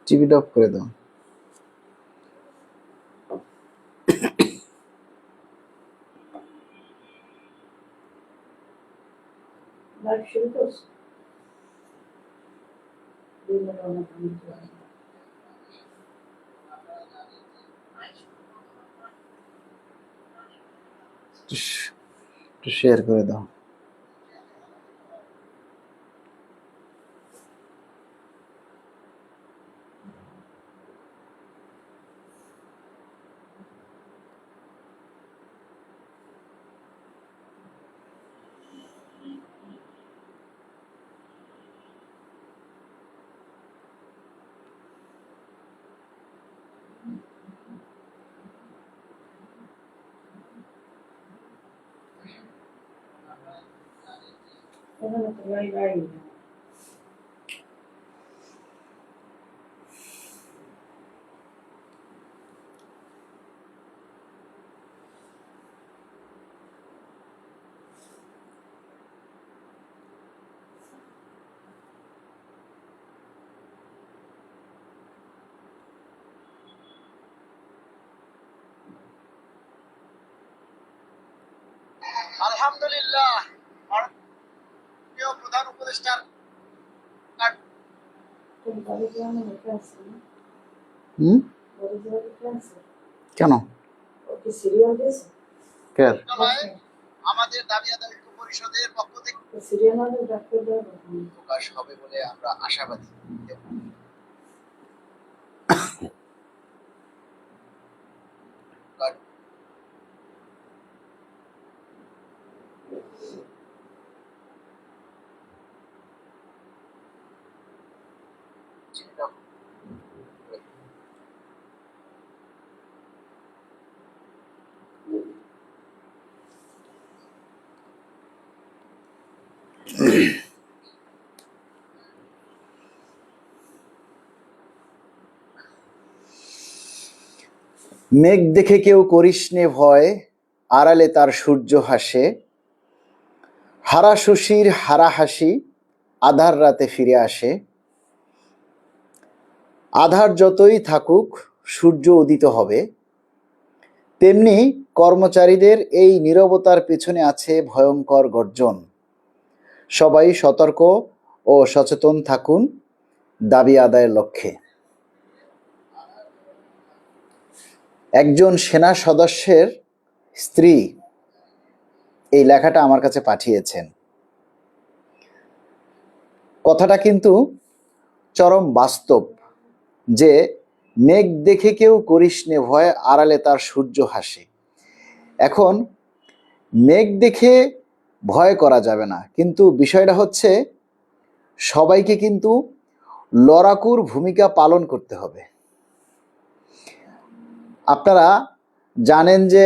টিভিটা অফ করে দাও। একটু শেয়ার করে দাও। আলহামদুলিল্লাহ, মাননীয় প্রধান উপদেষ্টার কেন আমাদের দাবি আদায় ঐক্য পরিষদের পক্ষ থেকে প্রকাশ হবে বলে আমরা আশাবাদী। মেঘ দেখে কেউ করিস নে ভয়, আড়ালে তার সূর্য হাসে। হারা শশীর হারা হাসি, আধার রাতে ফিরে আসে। আধার যতই থাকুক সূর্য উদিত হবে। তেমনি কর্মচারীদের এই নীরবতার পেছনে আছে ভয়ঙ্কর গর্জন। সবাই সতর্ক ও সচেতন থাকুন দাবি আদায়ের লক্ষ্যে। একজন সেনা সদস্যের স্ত্রী এই লেখাটা আমার কাছে পাঠিয়েছেন। কথাটা কিন্তু চরম বাস্তব, যে মেঘ দেখে কেউ করিস নে ভয়, আড়ালে তার সূর্য হাসে। এখন মেঘ দেখে ভয় করা যাবে না, কিন্তু বিষয়টা হচ্ছে সবাইকে কিন্তু লড়াকুর ভূমিকা পালন করতে হবে। আপনারা জানেন যে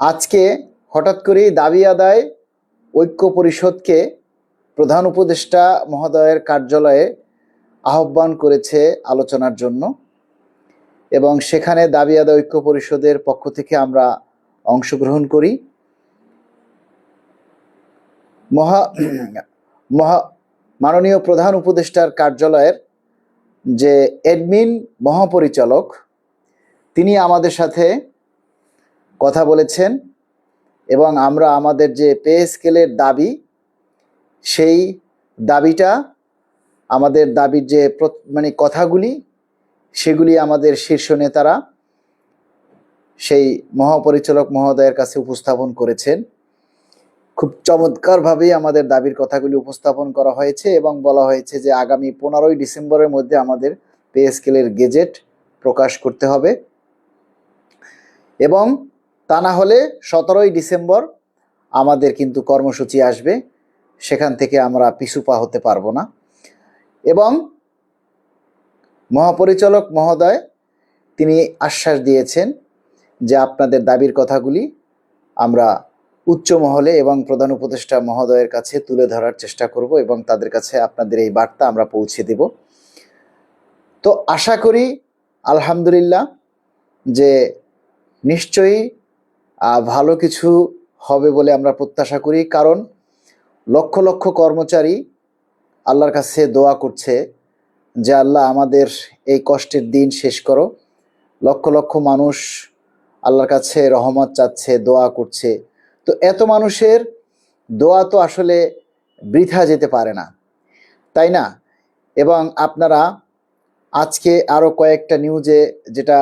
আজকে হঠাৎ করেই দাবি আদায় ঐক্য পরিষদকে প্রধান উপদেষ্টা মহোদয়ের কার্যালয়ে আহ্বান করেছে আলোচনার জন্য, এবং সেখানে দাবি আদায় ঐক্য পরিষদের পক্ষ থেকে আমরা অংশগ্রহণ করি। মাননীয় প্রধান উপদেষ্টার কার্যালয়ের যে অ্যাডমিন মহাপরিচালক, তিনি আমাদের সাথে কথা বলেছেন এবং আমরা আমাদের যে পে স্কেলের দাবি, সেই দাবিটা, আমাদের দাবির যে কথাগুলি, সেগুলি আমাদের শীর্ষ নেতারা সেই মহাপরিচালক মহোদয়ের কাছে উপস্থাপন করেছেন। খুব চমৎকারভাবেই আমাদের দাবির কথাগুলি উপস্থাপন করা হয়েছে এবং বলা হয়েছে যে আগামী 15ই ডিসেম্বরের মধ্যে আমাদের পে স্কেলের গেজেট প্রকাশ করতে হবে, এবং তা না হলে 17ই ডিসেম্বর আমাদের কিন্তু কর্মসূচি আসবে, সেখান থেকে আমরা পিছু পা হতে পারবো না। এবং মহাপরিচালক মহোদয় তিনি আশ্বাস দিয়েছেন যে আপনাদের দাবির কথাগুলি আমরা উচ্চ মহলে এবং প্রধান উপদেষ্টা মহোদয়ের কাছে তুলে ধরার চেষ্টা করব এবং তাদের কাছে আপনাদের এই বার্তা আমরা পৌঁছে দেব। তো আশা করি আলহামদুলিল্লাহ যে নিশ্চয়ই ভালো কিছু হবে বলে আমরা প্রত্যাশা করি, কারণ লক্ষ লক্ষ কর্মচারী আল্লাহর কাছে দোয়া করছে যে আল্লাহ আমাদের এই কষ্টের দিন শেষ করো। লক্ষ লক্ষ মানুষ আল্লাহর কাছে রহমত চাচ্ছে, দোয়া করছে। তো এত মানুষের দোয়া তো আসলে বৃথা যেতে পারে না, তাই না? এবং আপনারা আজকে আরও কয়েকটা নিউজে যেটা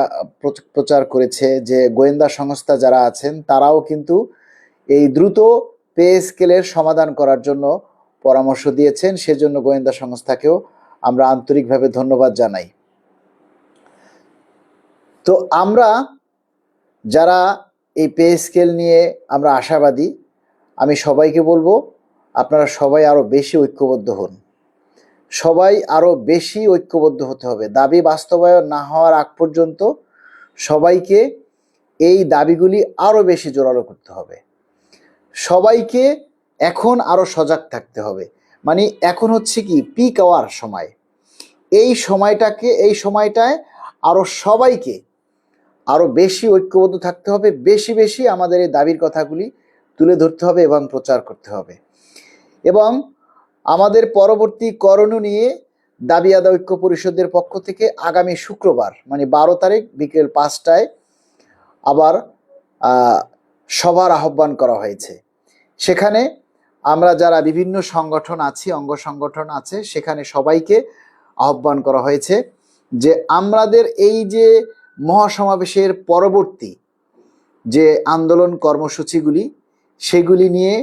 প্রচার করেছে যে গোয়েন্দা সংস্থা যারা আছেন তারাও কিন্তু এই দ্রুত পে স্কেলের সমাধান করার জন্য পরামর্শ দিয়েছেন। সেজন্য গোয়েন্দা সংস্থাকেও আমরা আন্তরিকভাবে ধন্যবাদ জানাই। তো আমরা যারা এই পে স্কেল নিয়ে আমরা আশাবাদী, আমি সবাইকে বলবো আপনারা সবাই আরও বেশি ঐক্যবদ্ধ হন। সবাই আরও বেশি ঐক্যবদ্ধ হতে হবে। দাবি বাস্তবায়ন না হওয়ার আগ পর্যন্ত সবাইকে এই দাবিগুলি আরও বেশি জোরালো করতে হবে। সবাইকে এখন আরও সজাগ থাকতে হবে। মানে এখন হচ্ছে কি পিক আওয়ার সময়, এই সময়টায় আরও সবাইকে আরও বেশি ঐক্যবদ্ধ থাকতে হবে। বেশি বেশি আমাদের এই দাবির কথাগুলি তুলে ধরতে হবে এবং প্রচার করতে হবে। এবং আমাদের পরবর্তী করণীয় নিয়ে দাবি আদায় ঐক্য পরিষদের পক্ষ থেকে আগামী শুক্রবার মানে 12 তারিখ বিকেল 5টায় আবার সভার আহ্বান করা হয়েছে। সেখানে আমরা যারা বিভিন্ন সংগঠন আছি, অঙ্গ সংগঠন আছে, সেখানে সবাইকে আহ্বান করা হয়েছে যে আমাদের এই যে মহাসমাবেশের পরবর্তী যে আন্দোলন কর্মসূচিগুলি সেগুলি নিয়ে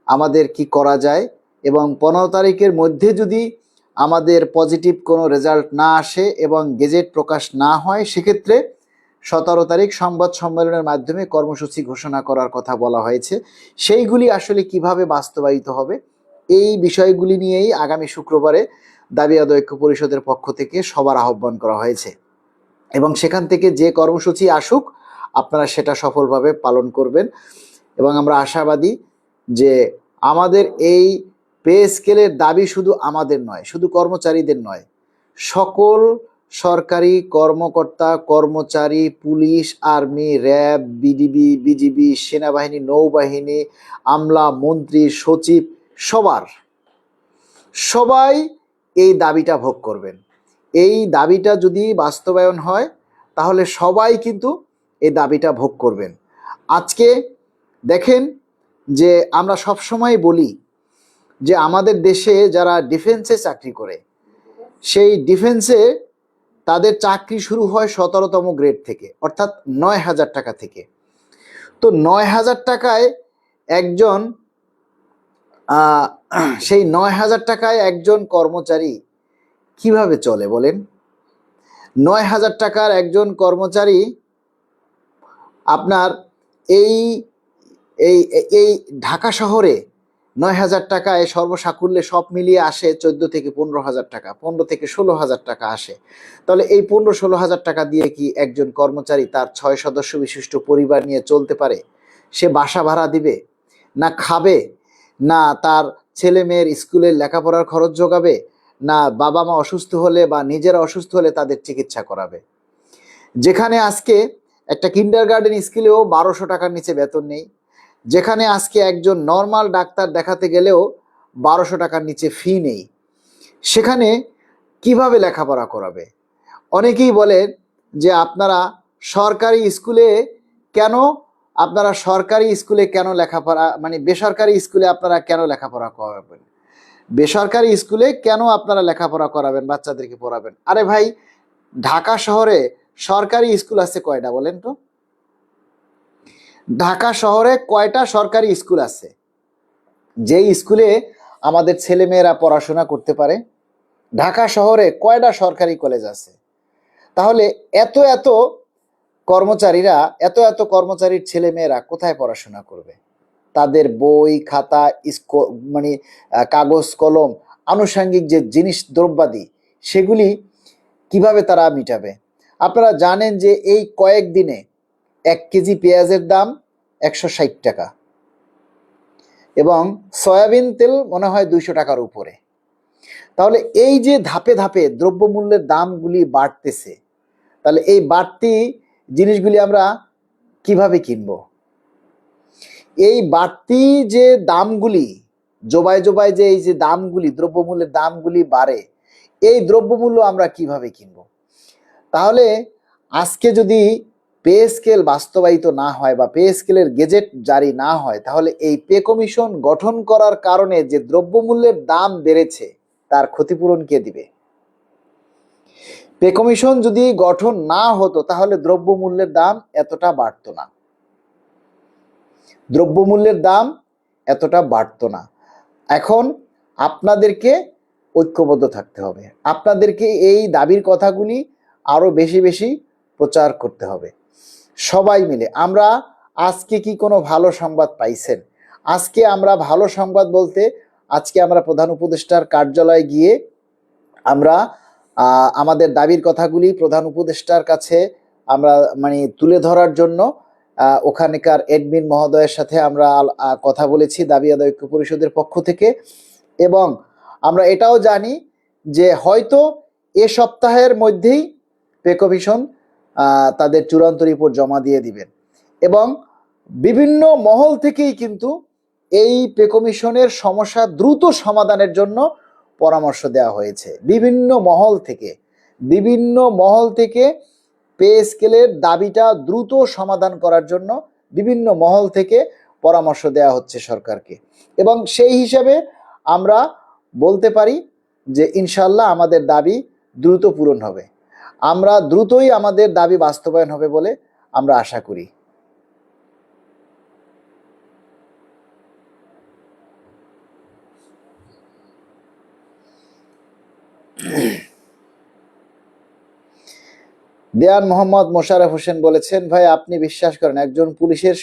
আমাদের কি করা যায় এবং 15 তারিখের মধ্যে যদি আমাদের পজিটিভ কোনো রেজাল্ট না আসে এবং গেজেট প্রকাশ না হয়, সেক্ষেত্রে 17 তারিখ সংবাদ সম্মেলনের মাধ্যমে কর্মসূচি ঘোষণা করার কথা বলা হয়েছে। সেইগুলি আসলে কিভাবে বাস্তবায়িত হবে এই বিষয়গুলি নিয়েই আগামী শুক্রবারে দাবি আদায় ঐক্য পরিষদের পক্ষ থেকে সবার আহ্বান করা হয়েছে। এবং সেখান থেকে যে কর্মসূচি আসুক আপনারা সেটা সফলভাবে পালন করবেন। এবং আমরা আশাবাদী যে আমাদের এই পে স্কেলের দাবি শুধু আমাদের নয়, শুধু কর্মচারীদের নয়, সকল সরকারি কর্মকর্তা কর্মচারী, পুলিশ, আর্মি, র্যাব, বিজিবি, সেনাবাহিনী, নৌবাহিনী, আমলা, মন্ত্রী, সচিব, সবাই এই দাবিটা ভোগ করবেন। এই দাবিটা যদি বাস্তবায়ন হয় তাহলে সবাই কিন্তু এই দাবিটা ভোগ করবেন। আজকে দেখেন যে আমরা সবসময় বলি যে আমাদের দেশে যারা ডিফেন্সে চাকরি করে সেই ডিফেন্সে তাদের চাকরি শুরু হয় 17তম গ্রেড থেকে, অর্থাৎ 9,000 টাকা থেকে। তো 9,000 টাকায় একজন সেই 9,000 টাকায় একজন কর্মচারী কিভাবে চলে বলেন? 9,000 টাকার একজন কর্মচারী আপনার এই এই এই ঢাকা শহরে 9,000 টাকায় সর্বসাকুল্যে সব মিলিয়ে আসে 14 থেকে 15,000 টাকা, 15 থেকে 16,000 টাকা আসে। তাহলে এই 15-16,000 টাকা দিয়ে কি একজন কর্মচারী তার 6 সদস্য বিশিষ্ট পরিবার নিয়ে চলতে পারে? সে বাসা ভাড়া দিবে না, খাবে না, তার ছেলে মেয়ের স্কুলের লেখাপড়ার খরচ যোগাবে না, বাবা মা অসুস্থ হলে বা নিজেরা অসুস্থ হলে তাদের চিকিৎসা করাবে? যেখানে আজকে একটা কিন্ডারগার্টেন স্কুলেও 1200 টাকার নিচে বেতন নেই, যেখানে আজকে একজন নর্মাল ডাক্তার দেখাতে গেলেও 1200 টাকার নিচে ফি নেই, সেখানে কিভাবে লেখাপড়া করাবে? অনেকেই বলেন যে আপনারা সরকারি স্কুলে কেন লেখাপড়া মানে বেসরকারি স্কুলে আপনারা কেন লেখাপড়া করাবেন? বেসরকারি স্কুলে কেন আপনারা লেখাপড়া করাবেন, বাচ্চাদেরকে পড়াবেন? আরে ভাই, ঢাকা শহরে সরকারি স্কুল আছে কয়টা বলেন তো? ঢাকা শহরে কয়টা সরকারি স্কুল আছে যেই স্কুলে আমাদের ছেলেমেয়েরা পড়াশোনা করতে পারে? ঢাকা শহরে কয়টা সরকারি কলেজ আছে? তাহলে এত কর্মচারীর ছেলেমেয়েরা কোথায় পড়াশোনা করবে? তাদের বই খাতা, মানে কাগজ কলম, আনুষঙ্গিক যে জিনিস দ্রব্যাদি সেগুলি কিভাবে তারা মিটাবে? আপনারা জানেন যে এই কয়েকদিনে 1 কেজি পেঁয়াজের দাম 160 টাকা এবং সয়াবিন তেল মনে হয় 200 টাকার উপরে। তাহলে এই যে ধাপে ধাপে দ্রব্যমূল্যের দামগুলি বাড়তেছে, তাহলে এই বাড়তি জিনিসগুলি আমরা কিভাবে কিনব? এই বাড়তি যে দামগুলি জোবায় যে এই যে দামগুলি, দ্রব্যমূল্যের দামগুলি বাড়ে, এই দ্রব্যমূল্য আমরা কিভাবে কিনব? তাহলে আজকে যদি পে স্কেল বাস্তবায়িত না হয় বা পে স্কেলের গেজেট জারি না হয়, তাহলে এই পে কমিশন গঠন করার কারণে যে দ্রব্যমূল্যের দাম বেড়েছে তার ক্ষতিপূরণ কে দিবে? পে কমিশন যদি গঠন না হতো তাহলে দ্রব্যমূল্যের দাম এতটা বাড়তো না, দ্রব্যমূল্যের দাম এতটা বাড়তো না। এখন আপনাদেরকে ঐক্যবদ্ধ থাকতে হবে, আপনাদেরকে এই দাবির কথাগুলি আরো বেশি বেশি প্রচার করতে হবে সবাই মিলে। আমরা আজকে কি কোনো ভালো সংবাদ পাইছেন? আজকে আমরা ভালো সংবাদ বলতে, আজকে আমরা প্রধান উপদেষ্টার কার্যালয়ে গিয়ে আমরা আমাদের দাবির কথাগুলি প্রধান উপদেষ্টার কাছে আমরা মানে তুলে ধরার জন্য ওখানকার এডমিন মহোদয়ের সাথে আমরা কথা বলেছি দাবি আদায় ঐক্য পরিষদের পক্ষ থেকে। এবং আমরা এটাও জানি যে হয়তো এ সপ্তাহের মধ্যেই পে কমিশন তাদের চূড়ান্ত রিপোর্ট জমা দিয়ে দিবেন। এবং বিভিন্ন মহল থেকেই কিন্তু এই পে কমিশনের সমস্যা দ্রুত সমাধানের জন্য পরামর্শ দেওয়া হয়েছে। বিভিন্ন মহল থেকে পে স্কেলের দাবিটা দ্রুত সমাধান করার জন্য বিভিন্ন মহল থেকে পরামর্শ দেওয়া হচ্ছে সরকারকে। এবং সেই হিসাবে আমরা বলতে পারি যে ইনশাল্লাহ আমাদের দাবি দ্রুত পূরণ হবে, আমরা দ্রুতই আমাদের দাবি বাস্তবায়ন হবে বলে আমরা আশা করি। দেয়ান মোহাম্মদ মোশাররফ হোসেন বলেছেন, ভাই আপনি বিশ্বাস করেন একজন পুলিশের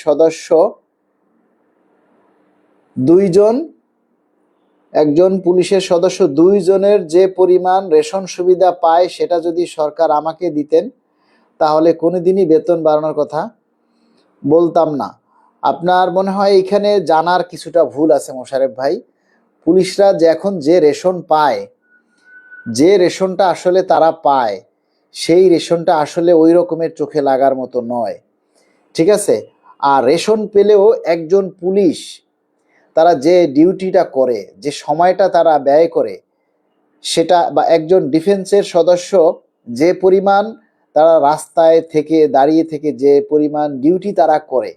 সদস্য দুইজনের যে পরিমাণ রেশন সুবিধা পায় সেটা যদি সরকার আমাকে দিতেন তাহলে কোনোদিনই বেতন বাড়ানোর কথা বলতাম না। আপনার মনে হয় এখানে জানার কিছুটা ভুল আছে মোশাররফ ভাই। পুলিশরা যে এখন যে রেশন পায়, যে রেশনটা আসলে তারা পায়, সেই রেশনটা আসলে ওই রকমের চোখে লাগার মতো নয়, ঠিক আছে? আর রেশন পেলেও একজন পুলিশ তারা যে ডিউটিটা করে, যে সময়টা তারা ব্যয় করে সেটা, বা একজন ডিফেন্সের সদস্য যে পরিমাণ তারা রাস্তায় থেকে দাঁড়িয়ে থেকে যে পরিমাণ ডিউটি তারা করে,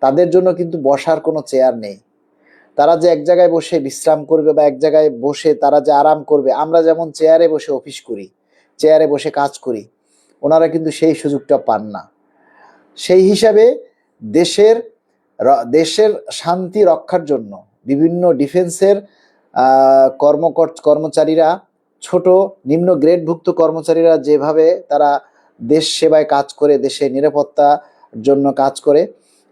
তাদের জন্য কিন্তু বসার কোনো চেয়ার নেই। তারা যে এক জায়গায় বসে বিশ্রাম করবে বা এক জায়গায় বসে তারা যে আরাম করবে, আমরা যেমন চেয়ারে বসে অফিস করি, চেয়ারে বসে কাজ করি, ওনারা কিন্তু সেই সুযোগটা পান না। সেই হিসাবে দেশের শান্তি রক্ষার জন্য বিভিন্ন ডিফেন্সের কর্মচারীরা, ছোট নিম্ন গ্রেডভুক্ত কর্মচারীরা যেভাবে তারা দেশ সেবায় কাজ করে, দেশের নিরাপত্তার জন্য কাজ করে,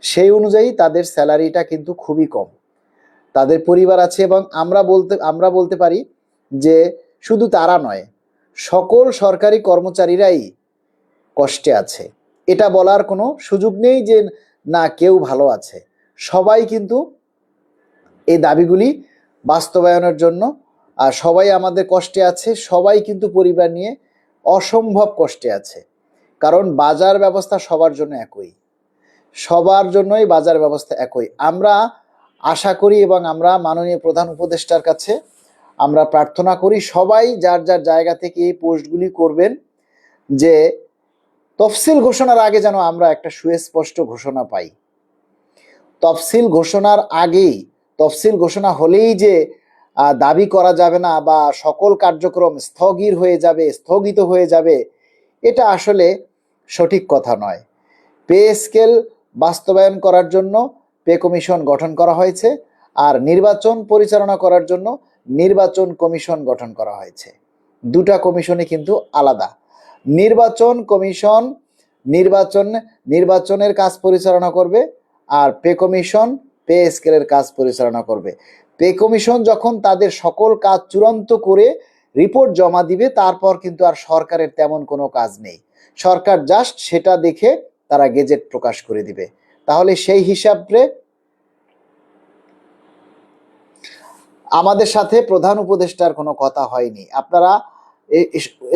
সেই অনুযায়ী তাদের স্যালারিটা কিন্তু খুবই কম, তাদের পরিবার আছে। এবং আমরা বলতে পারি যে শুধু তারা নয়, সকল সরকারি কর্মচারীরাই কষ্টে আছে। এটা বলার কোনো সুযোগ নেই যে না কেউ ভালো আছে, সবাই কিন্তু এই দাবিগুলি বাস্তবায়নের জন্য আর সবাই আমাদের কষ্টে আছে, সবাই কিন্তু পরিবার নিয়ে অসম্ভব কষ্টে আছে। কারণ বাজার ব্যবস্থা সবার জন্য একই, সবার জন্যই বাজার ব্যবস্থা একই। আমরা আশা করি এবং আমরা মাননীয় প্রধান উপদেষ্টার কাছে আমরা প্রার্থনা করি সবাই যার যার জায়গা থেকে এই পোস্টগুলি করবেন, যে তফসিল ঘোষণার আগে যেন আমরা একটা সুস্পষ্ট ঘোষণা পাই। তফসিল ঘোষণার আগেই, তফসিল ঘোষণা হলেই যে দাবি করা যাবে না বা সকল কার্যক্রম স্থগিত হয়ে যাবে, এটা আসলে সঠিক কথা নয়। পে স্কেল বাস্তবায়ন করার জন্য পে কমিশন গঠন করা হয়েছে, আর নির্বাচন পরিচালনা করার জন্য নির্বাচন কমিশন গঠন করা হয়েছে। দুটা কমিশনই কিন্তু আলাদা। নির্বাচন কমিশন নির্বাচনের কাজ পরিচালনা করবে, আর পে কমিশন পে স্কেলের কাজ পরিচালনা করবে। পে কমিশন যখন তাদের সকল কাজ চূড়ান্ত করে রিপোর্ট জমা দিবে, তারপর কিন্তু আর সরকারের তেমন কোনো কাজ নেই। সরকার জাস্ট সেটা দেখে তারা গেজেট প্রকাশ করে দিবে। তাহলে সেই হিসাবে আমাদের সাথে প্রধান উপদেষ্টার কোনো কথা হয়নি। আপনারা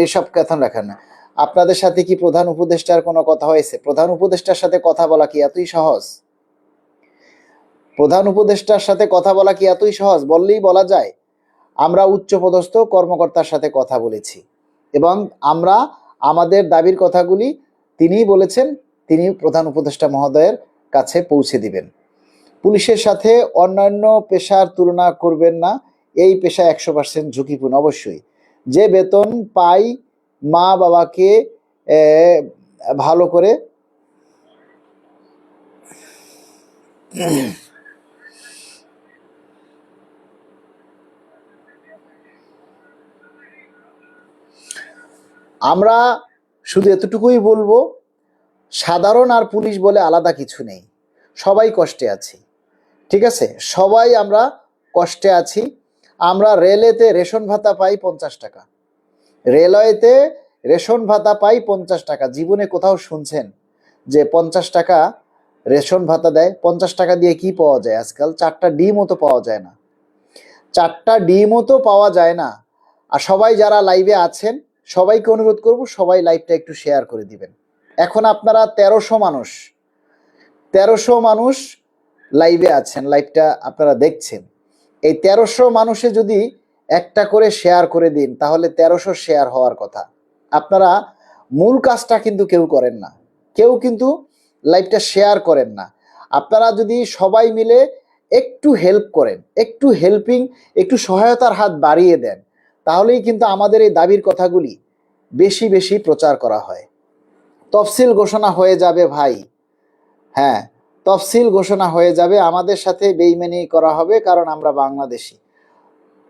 এসব কথা রাখেন না। আপনাদের সাথে কি প্রধান উপদেষ্টার কোনো কথা হয়েছে? প্রধান উপদেষ্টার সাথে কথা বলা কি এতই সহজ? প্রধান উপদেষ্টার সাথে কথা বলা কি এতই সহজ? বললেই বলা যায়? আমরা উচ্চপদস্থ কর্মকর্তার সাথে কথা বলেছি এবং আমরা আমাদের দাবির কথাগুলি তিনিই বলেছেন, তিনি প্রধান উপদেষ্টা মহোদয়ের কাছে পৌঁছে দিবেন। পুলিশের সাথে অন্যান্য পেশার তুলনা করবেন না, এই পেশা 100% ঝুঁকিপূর্ণ। অবশ্যই যে বেতন পাই মা বাবাকে ভালো করে আমরা শুধু এতটুকুই বলবো, সাধারণ আর পুলিশ বলে আলাদা কিছু নেই, সবাই কষ্টে আছি, ঠিক আছে? সবাই আমরা কষ্টে আছি। আমরা রেলেতে রেশন ভাতা পাই 50 টাকা, রেলওয়েতে রেশন ভাতা পাই 50 টাকা। জীবনে কোথাও শুনছেন যে 50 টাকা রেশন ভাতা দেয়? 50 টাকা দিয়ে কি পাওয়া যায় আজকাল? 4টা ডিমও তো পাওয়া যায় না, 4টা ডিমও তো পাওয়া যায় না। আর সবাই যারা লাইভে আছেন সবাইকে অনুরোধ করব, সবাই লাইভটা একটু শেয়ার করে দিবেন। এখন আপনারা 1300 মানুষ লাইভে আছেন, লাইভটা আপনারা দেখছেন। এই 1300 মানুষে যদি একটা করে শেয়ার করে দিন তাহলে 1300 শেয়ার হওয়ার কথা। আপনারা মূল কাজটা কিন্তু কেউ করেন না, কেউ কিন্তু লাইভটা শেয়ার করেন না। আপনারা যদি সবাই মিলে একটু হেল্প করেন, একটু হেল্পিং, একটু সহায়তার হাত বাড়িয়ে দেন, তাহলেই কিন্তু আমাদের এই দাবির কথাগুলি বেশি বেশি প্রচার করা হয়। তফসিল ঘোষণা হয়ে যাবে ভাই, হ্যাঁ তফসিল ঘোষণা হয়ে যাবে, আমাদের সাথে বেইমানি করা হবে কারণ আমরা বাংলাদেশি।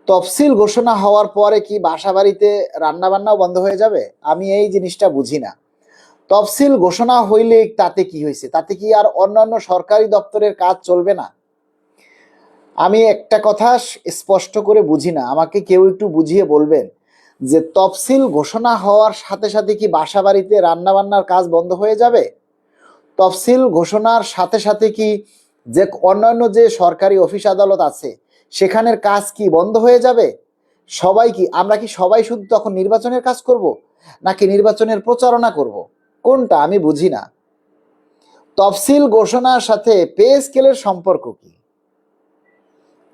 তফসিল ঘোষণা হওয়ার পরে কি বাসা বাড়িতে রান্না বান্নাও বন্ধ হয়ে যাবে? আমি এই জিনিসটা বুঝি না। তফসিল ঘোষণা হইলে তাতে কি হয়েছে? তাতে কি আর অন্যান্য সরকারি দপ্তরের কাজ চলবে না? আমি একটা কথা স্পষ্ট করে বুঝি না, আমাকে কেউ একটু বুঝিয়ে বলবেন যে তফসিল ঘোষণা হওয়ার সাথে সাথে কি বাসা বাড়িতে রান্না বান্নার কাজ বন্ধ হয়ে যাবে? তফসিল ঘোষণার সাথে সাথে কি যে অন্যান্য যে সরকারি অফিস আদালত আছে সেখানের কাজ কি বন্ধ হয়ে যাবে? সবাই কি, আমরা কি সবাই শুধু তখন নির্বাচনের কাজ করব নাকি নির্বাচনের প্রচারণা করব? কোনটা আমি বুঝি না। তফসিল ঘোষণার সাথে পে স্কেলের সম্পর্ক কি?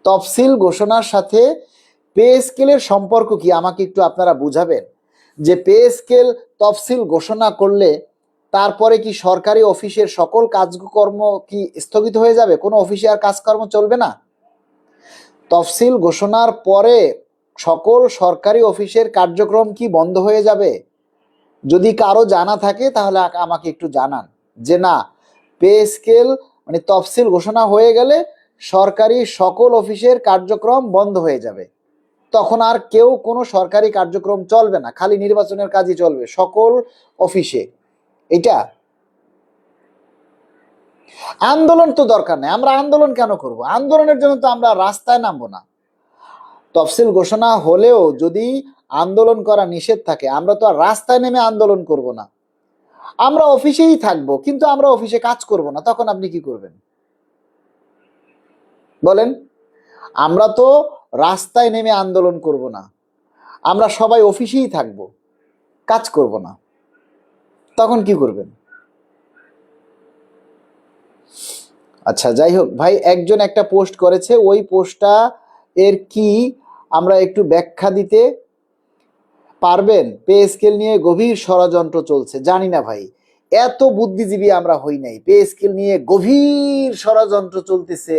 তফসিল ঘোষণার সাথে পে স্কেলের সম্পর্ক কি আমাকে একটু আপনারা বুঝাবেন। যে পে স্কেল তফসিল ঘোষণা করলে তারপরে কি সরকারি অফিসের সকল কাজকর্ম কি স্থগিত হয়ে যাবে? কোনো অফিসে আর কাজকর্ম চলবে না? তফসিল ঘোষণার পরে সকল সরকারি অফিসের কার্যক্রম কি বন্ধ হয়ে যাবে? যদি কারো জানা থাকে তাহলে আমাকে একটু জানান যে না, পে স্কেল মানে তফসিল ঘোষণা হয়ে গেলে সরকারি সকল অফিসের কার্যক্রম বন্ধ হয়ে যাবে, তখন আর কেউ কোনো সরকারি কার্যক্রম চলবে না, খালি নির্বাচনের কাজই চলবে সকল অফিসে। এটা আন্দোলন তো দরকার নেই, আমরা আন্দোলন কেন করব? আন্দোলনের জন্য তো আমরা রাস্তায় নামবো না। তফসিল ঘোষণা হলেও যদি আন্দোলন করা নিষেধ থাকে আমরা তো আর রাস্তায় নেমে আন্দোলন করব না, আমরা অফিসেই থাকবো, কিন্তু আমরা অফিসে কাজ করব না। তখন আপনি কি করবেন বলেন? আমরা তো রাস্তায় নেমে আন্দোলন করব না, আমরা সবাই অফিসেই থাকবো, কাজ করব না। তখন কি করবেন? আচ্ছা যাই হোক ভাই, একজন একটা পোস্ট করেছে, ওই পোস্টটা এর কি আমরা একটু ব্যাখ্যা দিতে পারবেন? পে স্কেল নিয়ে গভীর ষড়যন্ত্র চলছে। জানি না ভাই, এত বুদ্ধিজীবী আমরা হই নাই। পে স্কেল নিয়ে গভীর ষড়যন্ত্র চলতেছে,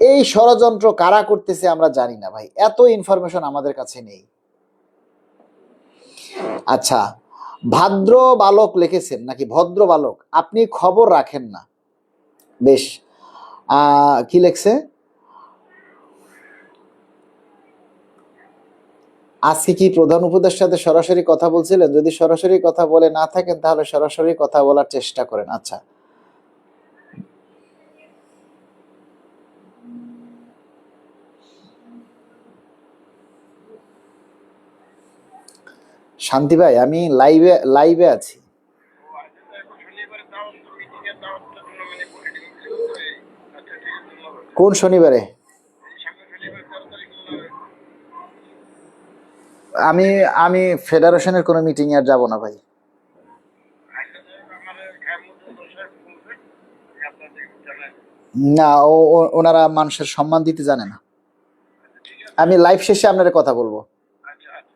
এই ষড়যন্ত্র কারা করতেছে আমরা জানি না ভাই, এত ইনফরমেশন আমাদের কাছে নেই। আচ্ছা, ভাদ্র বালক লিখেছেন নাকি ভদ্র বালক, আপনি খবর রাখেন না। বেশ, কি লেখছে? আজকে কি প্রধান উপদেষ্টার সাথে সরাসরি কথা বলছিলেন? যদি সরাসরি কথা বলে না থাকেন তাহলে সরাসরি কথা বলার চেষ্টা করেন। আচ্ছা, শান্তি ভাই, আমি লাইভে আছি। কোন শনিবারে? আমি আমি ফেডারেশনের কোনো মিটিং আর যাব না ভাই। না, ওনারা মানুষের সম্মান দিতে জানে না। আমি লাইভ শেষে আপনার কথা বলবো। আচ্ছা আচ্ছা।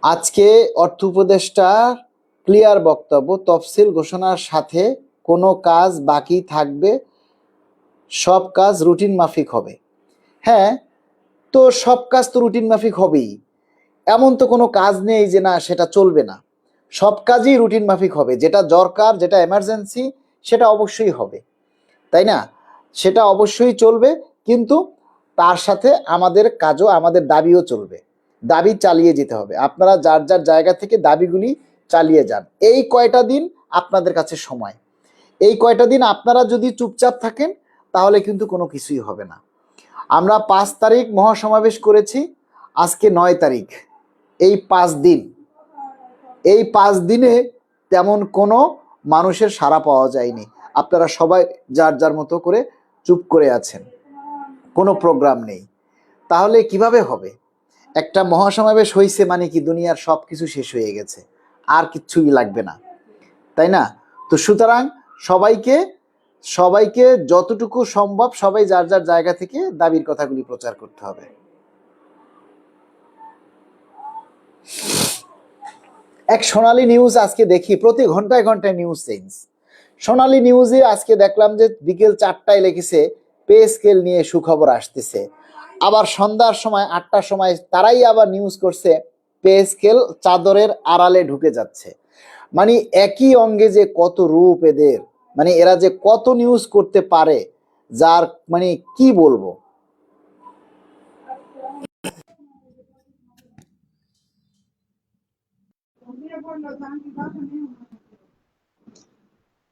আজকে অর্থ উপদেষ্টা ক্লিয়ার বক্তব্য, তফসিল ঘোষণার সাথে কোনো কাজ বাকি থাকবে, সব কাজ রুটিন মাফিক হবে। হ্যাঁ, তো সব কাজ তো রুটিন মাফিক হবেই, এমন তো কোনো কাজ নেই যে না সেটা চলবে না। সব কাজই রুটিন মাফিক হবে, যেটা দরকার, যেটা এমার্জেন্সি, সেটা অবশ্যই হবে, তাই না? সেটা অবশ্যই চলবে, কিন্তু তার সাথে আমাদের কাজও, আমাদের দাবিও চলবে। দাবি চালিয়ে যেতে হবে। আপনারা যার যার জায়গা থেকে দাবিগুলি চালিয়ে যান। এই কয়টা দিন আপনাদের কাছে সময়, এই কয়টা দিন আপনারা যদি চুপচাপ থাকেন তাহলে কিন্তু কোনো কিছুই হবে না। আমরা 5 তারিখ মহাসমাবেশ করেছি, আজকে 9 তারিখ, এই 5 দিন, এই 5 দিনে তেমন কোনো মানুষের সাড়া পাওয়া যায়নি। আপনারা সবাই যার যার মতো করে চুপ করে আছেন, কোনো প্রোগ্রাম নেই। তাহলে কিভাবে হবে? একটা মহাসমাবেশ হয়েছে মানে কি দুনিয়ার সব কিছু শেষ হয়ে গেছে, আর কিচ্ছুই লাগবে না, তাই না? তো সুতরাং সবাইকে সবাইকে যতটুকু সম্ভব সবাই যার যার জায়গা থেকে দাবির কথাগুলি প্রচার করতে হবে। এক সোনালী নিউজ আজকে দেখি, প্রতি ঘন্টায় ঘন্টায় নিউজ চেঞ্জ। সোনালী নিউজে আজকে দেখলাম যে বিকেল 4টায় লিখেছে পে স্কেল নিয়ে সুখবর আসতেছে। আবার সন্ধ্যার সময় 8টার সময় তারাই আবার নিউজ করছে পে স্কেল চাদরের আড়ালে ঢুকে যাচ্ছে। মানে একই অঙ্গে যে কত রূপ এদের, মানে এরা যে কত নিউজ করতে পারে, যার মানে কি বলবো।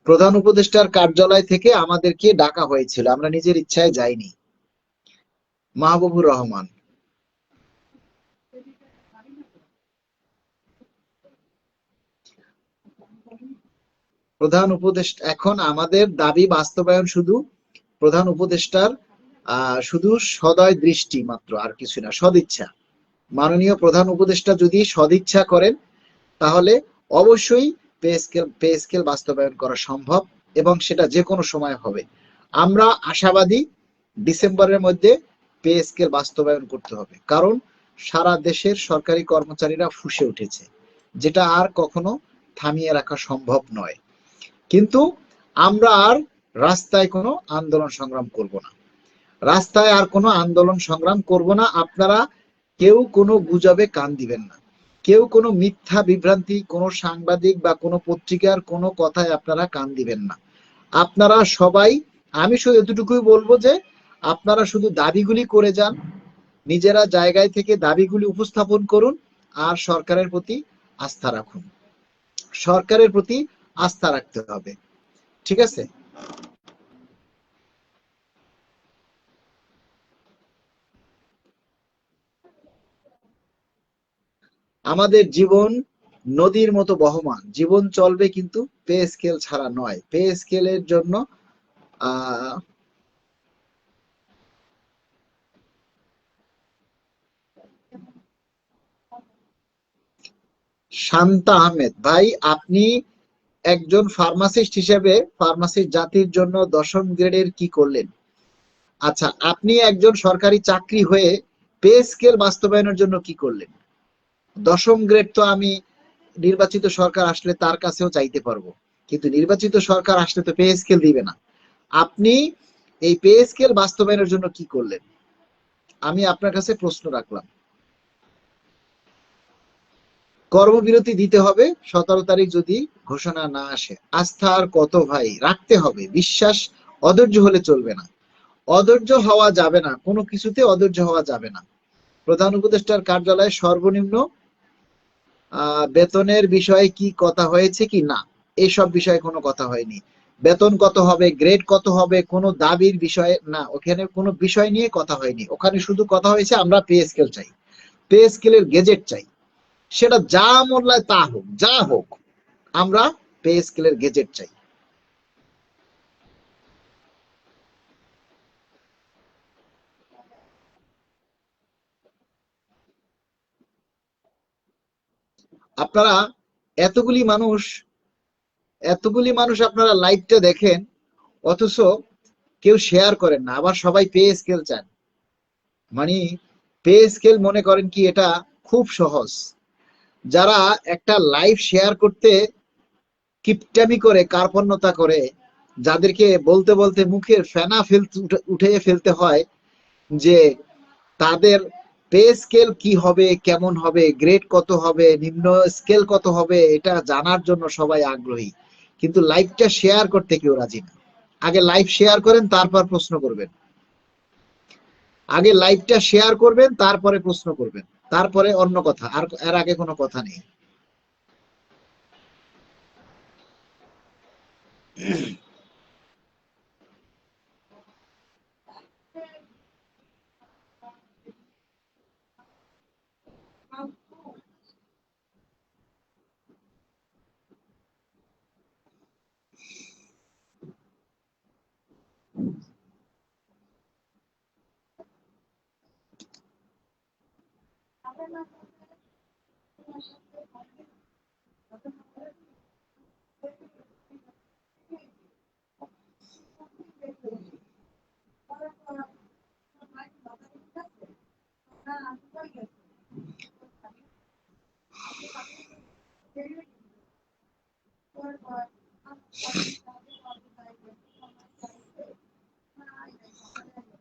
প্রধান উপদেষ্টার কার্যালয় থেকে আমাদেরকে ডাকা হয়েছিল, আমরা নিজের ইচ্ছায় যাইনি। মাহবুবুর রহমান, প্রধান উপদেষ্টা, এখন আমাদের দাবি বাস্তবায়ন শুধু প্রধান উপদেষ্টার শুধু সদয় দৃষ্টি মাত্র, আর কিছু না, সদিচ্ছা। মাননীয় প্রধান উপদেষ্টা যদি সদিচ্ছা করেন তাহলে অবশ্যই পে স্কেল বাস্তবায়ন করা সম্ভব, এবং সেটা যে কোনো সময় হবে। আমরা আশাবাদী ডিসেম্বরের মধ্যে পে স্কেল বাস্তবায়ন করতে হবে, কারণ সারা দেশের সরকারি কর্মচারীরা ফুঁসে উঠেছে, যেটা আর কখনো থামিয়ে রাখা সম্ভব নয়। কিন্তু আমরা আর রাস্তায় কোনো আন্দোলন সংগ্রাম করব না, রাস্তায় আর কোনো আন্দোলন সংগ্রাম করব না। আপনারা কেউ কোনো গুজবে কান দিবেন না, কেউ কোনো মিথ্যা বিভ্রান্তি, কোনো সাংবাদিক বা কোনো পত্রিকার কোনো কথায় আপনারা কান দিবেন না। আপনারা সবাই, আমি শুধু এতটুকুই বলবো যে আপনারা শুধু দাবিগুলি করে যান, নিজেরা জায়গায় থেকে দাবিগুলি উপস্থাপন করুন, আর সরকারের প্রতি আস্থা রাখুন। সরকারের প্রতি আস্থা রাখতে হবে, ঠিক আছে? আমাদের জীবন নদীর মতো বহমান, জীবন চলবে কিন্তু পে স্কেল ছাড়া নয়। পে স্কেলের জন্য আহ শান্তা আহমেদ ভাই, আপনি একজন ফার্মাসিস্ট হিসেবে ফার্মাসিস্ট জাতির জন্য 10ম গ্রেডের কি করলেন? আচ্ছা, আপনি একজন সরকারি চাকরি হয়ে পে স্কেল বাস্তবায়নের জন্য কি করলেন? 10ম গ্রেড তো আমি নির্বাচিত সরকার আসলে তার কাছেও চাইতে পারবো, কিন্তু নির্বাচিত সরকার আসলে তো পে স্কেল দিবে না। আপনি এই পে স্কেল বাস্তবায়নের জন্য কি করলেন? আমি আপনার কাছে প্রশ্ন রাখলাম। কর্মবিরতি দিতে হবে 17 তারিখ যদি ঘোষণা না আসে। আস্থা আর কত ভাই, রাখতে হবে বিশ্বাস, অধৈর্য হলে চলবে না। অধৈর্য হওয়া যাবে না, কোনো কিছুতে অধৈর্য হওয়া যাবে না। প্রধান উপদেষ্টার কার্যালয়ে সর্বনিম্ন বেতনের বিষয়ে কি কথা হয়েছে কি না, এইসব বিষয়ে কোনো কথা হয়নি। বেতন কত হবে, গ্রেড কত হবে, কোনো দাবির বিষয়ে না, ওখানে কোনো বিষয় নিয়ে কথা হয়নি। ওখানে শুধু কথা হয়েছে আমরা পে স্কেল চাই, পে স্কেলের গেজেট চাই, সেটা যা মোল্লায় তা হোক, যা হোক, আমরা পে স্কেলের গেজেট চাই। আপনারা এতগুলি মানুষ আপনারা লাইভটা দেখেন, অথচ কেউ শেয়ার করেন না, আবার সবাই পে স্কেল চান। মানে পে স্কেল মনে করেন কি এটা খুব সহজ। যারা একটা লাইভ শেয়ার করতে কিপটামি করে, কার্পণ্যতা করে, যাদেরকে বলতে বলতে মুখের ফেনা উঠে ফেলতে হয় যে তাদের পে স্কেল কি হবে, কেমন হবে, গ্রেড কত হবে, নিম্ন স্কেল কত হবে, এটা জানার জন্য সবাই আগ্রহী, কিন্তু লাইভটা শেয়ার করতে কেউ রাজি না। আগে লাইভ শেয়ার করেন, তারপর প্রশ্ন করবেন। আগে লাইভটা শেয়ার করবেন, তারপরে প্রশ্ন করবেন, তারপরে অন্য কথা, আর এর আগে কোনো কথা নেই।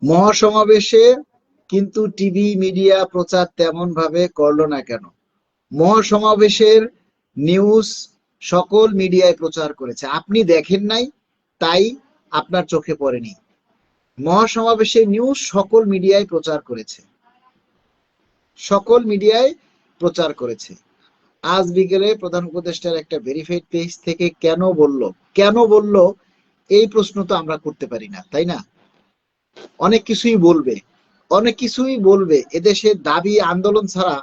মহাসমাবেশে কিন্তু টিভি মিডিয়া প্রচার তেমন ভাবে করলো না কেন? মহাসমাবেশের নিউজ সকল মিডিয়ায় প্রচার করেছে, আপনি দেখেন নাই, তাই আপনার চোখে পড়েনি। মহাসমাবেশের নিউজ সকল মিডিয়ায় প্রচার করেছে, সকল মিডিয়ায় প্রচার করেছে। আজ বিকেলে প্রধান উপদেষ্টার একটা ভেরিফাইড পেজ থেকে কেন বলল এই প্রশ্ন তো আমরা করতে পারি না, তাই না? অনেক কিছুই বলবে, অনেক কিছুই বলবে। এদেশে দাবি আন্দোলন ছাড়া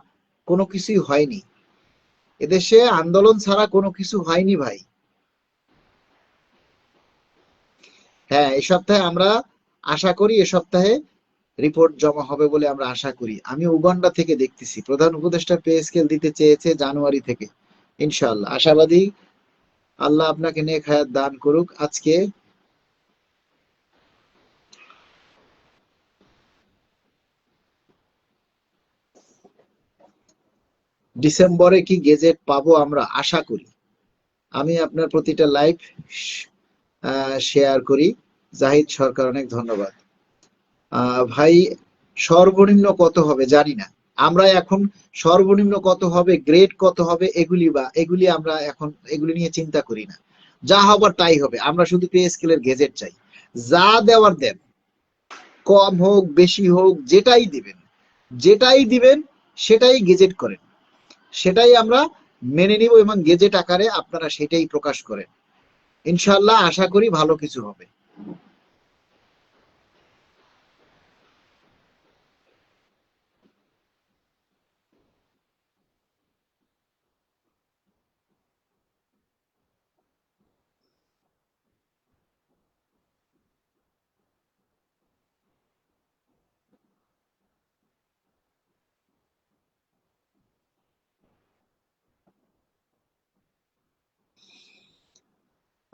কোনো কিছুই হয়নি, এদেশে আন্দোলন ছাড়া কোনো কিছু হয়নি ভাই। হ্যাঁ, এই সপ্তাহে আমরা আশা করি, এ সপ্তাহে রিপোর্ট জমা হবে বলে আমরা আশা করি। আমি উগান্ডা থেকে দেখতেছি প্রধান উপদেষ্টা পে স্কেল দিতে চেয়েছে জানুয়ারি থেকে। ইনশাআল্লাহ আশাবাদী, আল্লাহ আপনাকে নেক হায়াত দান করুক। আজকে ডিসেম্বরে কি গেজেট পাবো আমরা? আশা করি। আমি আপনার প্রতিটা লাইভ শেয়ার করি। জাহিদ সরকার, অনেক ধন্যবাদ। ভাই, সর্বনিম্ন কত হবে জানি না আমরা এখন। সর্বনিম্ন কত হবে, গ্রেড কত হবে, এগুলি আমরা এখন এগুলি নিয়ে চিন্তা করি না। যা হবার তাই হবে, আমরা শুধু পে স্কেলের গেজেট চাই। যা দেওয়ার দেন, কম হোক বেশি হোক, যেটাই দিবেন সেটাই গেজেট করেন, সেটাই আমরা মেনে নিব, এবং গেজেট আকারে আপনারা সেটাই প্রকাশ করেন। ইনশাল্লাহ আশা করি ভালো কিছু হবে।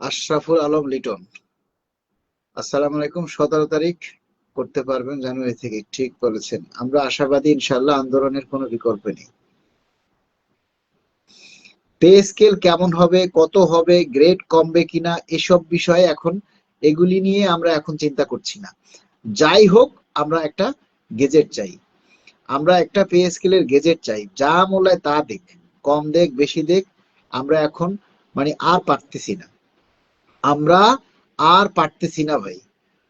আশরাফুল আলম লিটন, আসসালামু আলাইকুম। 17 তারিখ করতে পারবেন জানুয়ারি থেকে, ঠিক বলেছেন। আমরা আশাবাদী, ইনশাল্লাহ আন্দোলনের কোনো বিকল্প নেই। পে স্কেল কেমন হবে, কত হবে, গ্রেড কমবে কিনা, এসব বিষয়ে এখন এগুলি নিয়ে আমরা এখন চিন্তা করছি না। যাই হোক, আমরা একটা গেজেট চাই, আমরা একটা পে স্কেলের গেজেট চাই। যা মূল্যে তা দেখ, কম দেখ বেশি দেখ, আমরা এখন আর পারতেছি না, আমরা আর পারতেছি না ভাই।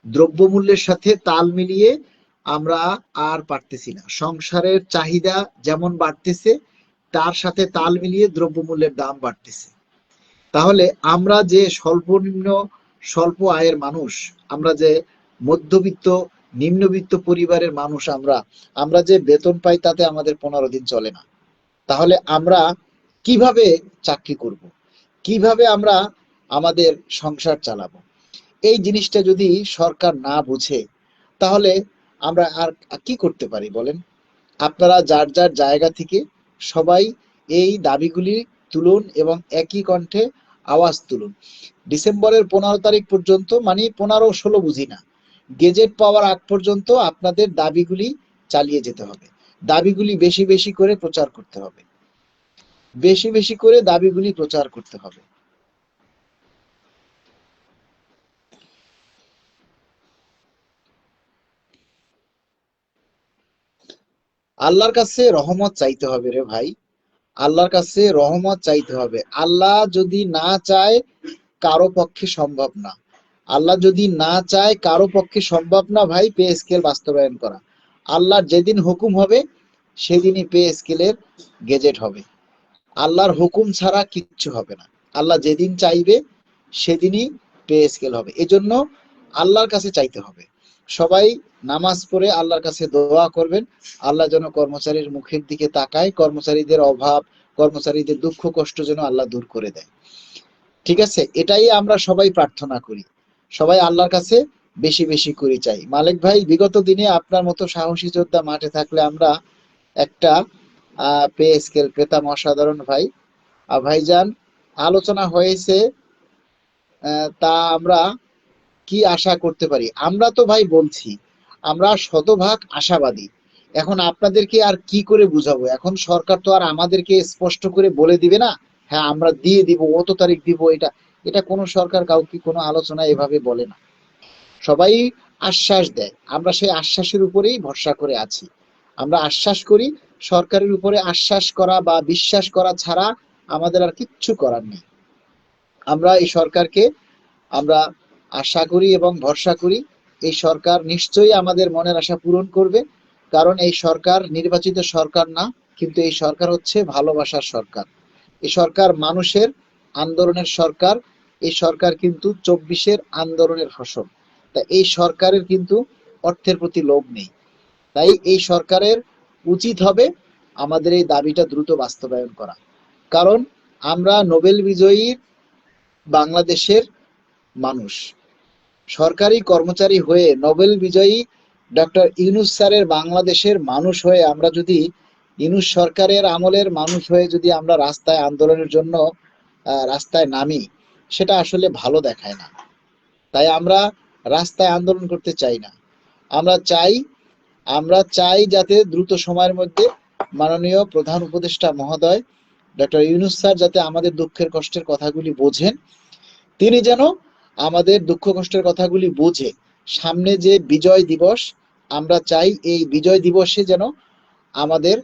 দ্রব্যমূল্যের সাথে তাল মিলিয়ে আমরা আর পারতেছি না। সংসারের চাহিদা যেমন বাড়তেছে, তার সাথে তাল মিলিয়ে দ্রব্যমূল্যের দাম বাড়তেছে। তাহলে আমরা যে স্বল্প আয়ের মানুষ, আমরা যে মধ্যবিত্ত নিম্নবিত্ত পরিবারের মানুষ, আমরা যে বেতন পাই তাতে আমাদের 15 দিন চলে না। তাহলে আমরা কিভাবে চাকরি করব, কিভাবে আমরা আমাদের সংসার চালাবো? এই জিনিসটা যদি সরকার না বুঝে, তাহলে আমরা আর কি করতে পারি বলেন? আপনারা যার যার জায়গা থেকে সবাই এই দাবিগুলি তুলুন এবং একই কণ্ঠে আওয়াজ তুলুন। ডিসেম্বরের 15 তারিখ পর্যন্ত, মানে 15-16 বুঝি না, গেজেট পাওয়ার আগ পর্যন্ত আপনাদের দাবিগুলি চালিয়ে যেতে হবে। দাবিগুলি বেশি বেশি করে প্রচার করতে হবে, বেশি বেশি করে দাবিগুলি প্রচার করতে হবে। আল্লাহর কাছে রহমত চাইতে হবে রে ভাই, আল্লাহর কাছে রহমত চাইতে হবে। আল্লাহ যদি না চায় কারো পক্ষে সম্ভব না, আল্লাহ যদি না চায় কারো পক্ষে সম্ভব না ভাই পে স্কেল বাস্তবায়ন করা। আল্লাহর যেদিন হুকুম হবে সেদিনই পে স্কেলের গেজেট হবে। আল্লাহর হুকুম ছাড়া কিচ্ছু হবে না। আল্লাহ যেদিন চাইবে সেদিনই পে স্কেল হবে। এজন্য আল্লাহর কাছে চাইতে হবে। সবাই নামাজ পড়ে আল্লাহর কাছে দোয়া করবেন, আল্লাহ যেন কর্মচারীর মুখের দিকে তাকায়, কর্মচারীদের অভাব, কর্মচারীদের দুঃখ কষ্ট যেন আল্লাহ দূর করে দেয়। ঠিক আছে, এটাই আমরা সবাই প্রার্থনা করি, সবাই আল্লাহর কাছে বেশি বেশি করে চাই। মালিক ভাই, বিগত দিনে আপনার মতো সাহসী যোদ্ধা মাঠে থাকলে আমরা একটা পে স্কেল পেতাম। অসাধারণ ভাই। ভাইজান, আলোচনা হয়েছে, তা আমরা কি আশা করতে পারি? আমরা তো ভাই বলছি আমরা শতভাগ আশাবাদী। এখন আপনাদেরকে আর কি করে বুঝাবো? এখন সরকার তো আর আমাদেরকে স্পষ্ট করে বলে দিবে না, হ্যাঁ আমরা দিয়ে দিব, অত তারিখ দিব। এটা এটা কোনো সরকার কাউকে কোনো আলোচনা এভাবে বলে না। সবাই আশ্বাস দেয়, আমরা সেই আশ্বাসের উপরেই ভরসা করে আছি। আমরা আশ্বাস করি, সরকারের উপরে আশ্বাস করা বা বিশ্বাস করা ছাড়া আমাদের আর কিচ্ছু করার নেই। আমরা এই সরকারকে আমরা আশা করি এবং ভরসা করি, এই সরকার নিশ্চয়ই আমাদের মনের আশা পূরণ করবে। কারণ এই সরকার নির্বাচিত সরকার না, কিন্তু এই সরকার হচ্ছে ভালোবাসার সরকার। এই সরকার মানুষের আন্দোলনের সরকার। এই সরকার কিন্তু 24-এর আন্দোলনের ফসল। তা এই সরকারের কিন্তু অর্থের প্রতি লোভ নেই। তাই এই সরকারের উচিত হবে আমাদের এই দাবিটা দ্রুত বাস্তবায়ন করা। কারণ আমরা নোবেল বিজয়ী বাংলাদেশের মানুষ, সরকারি কর্মচারী হয়ে নোবেল বিজয়ী ডক্টর ইউনূস স্যারের বাংলাদেশের মানুষ হয়ে আমরা যদি ইউনূস সরকারের আমলের মানুষ হয়ে যদি আমরা রাস্তায় আন্দোলনের জন্য রাস্তায় নামি, সেটা আসলে ভালো দেখায় না। তাই আমরা রাস্তায় আন্দোলন করতে চাই না। আমরা চাই যাতে দ্রুত সময়ের মধ্যে মাননীয় প্রধান উপদেষ্টা মহোদয় ডক্টর ইউনূস স্যার যাতে আমাদের দুঃখের কষ্টের কথাগুলি বোঝেন, তিনি যেন আমাদের দুঃখ কষ্টের কথাগুলি বুঝে সামনে যে বিজয় দিবস, আমরা চাই এই বিজয় দিবসে যেন আমাদের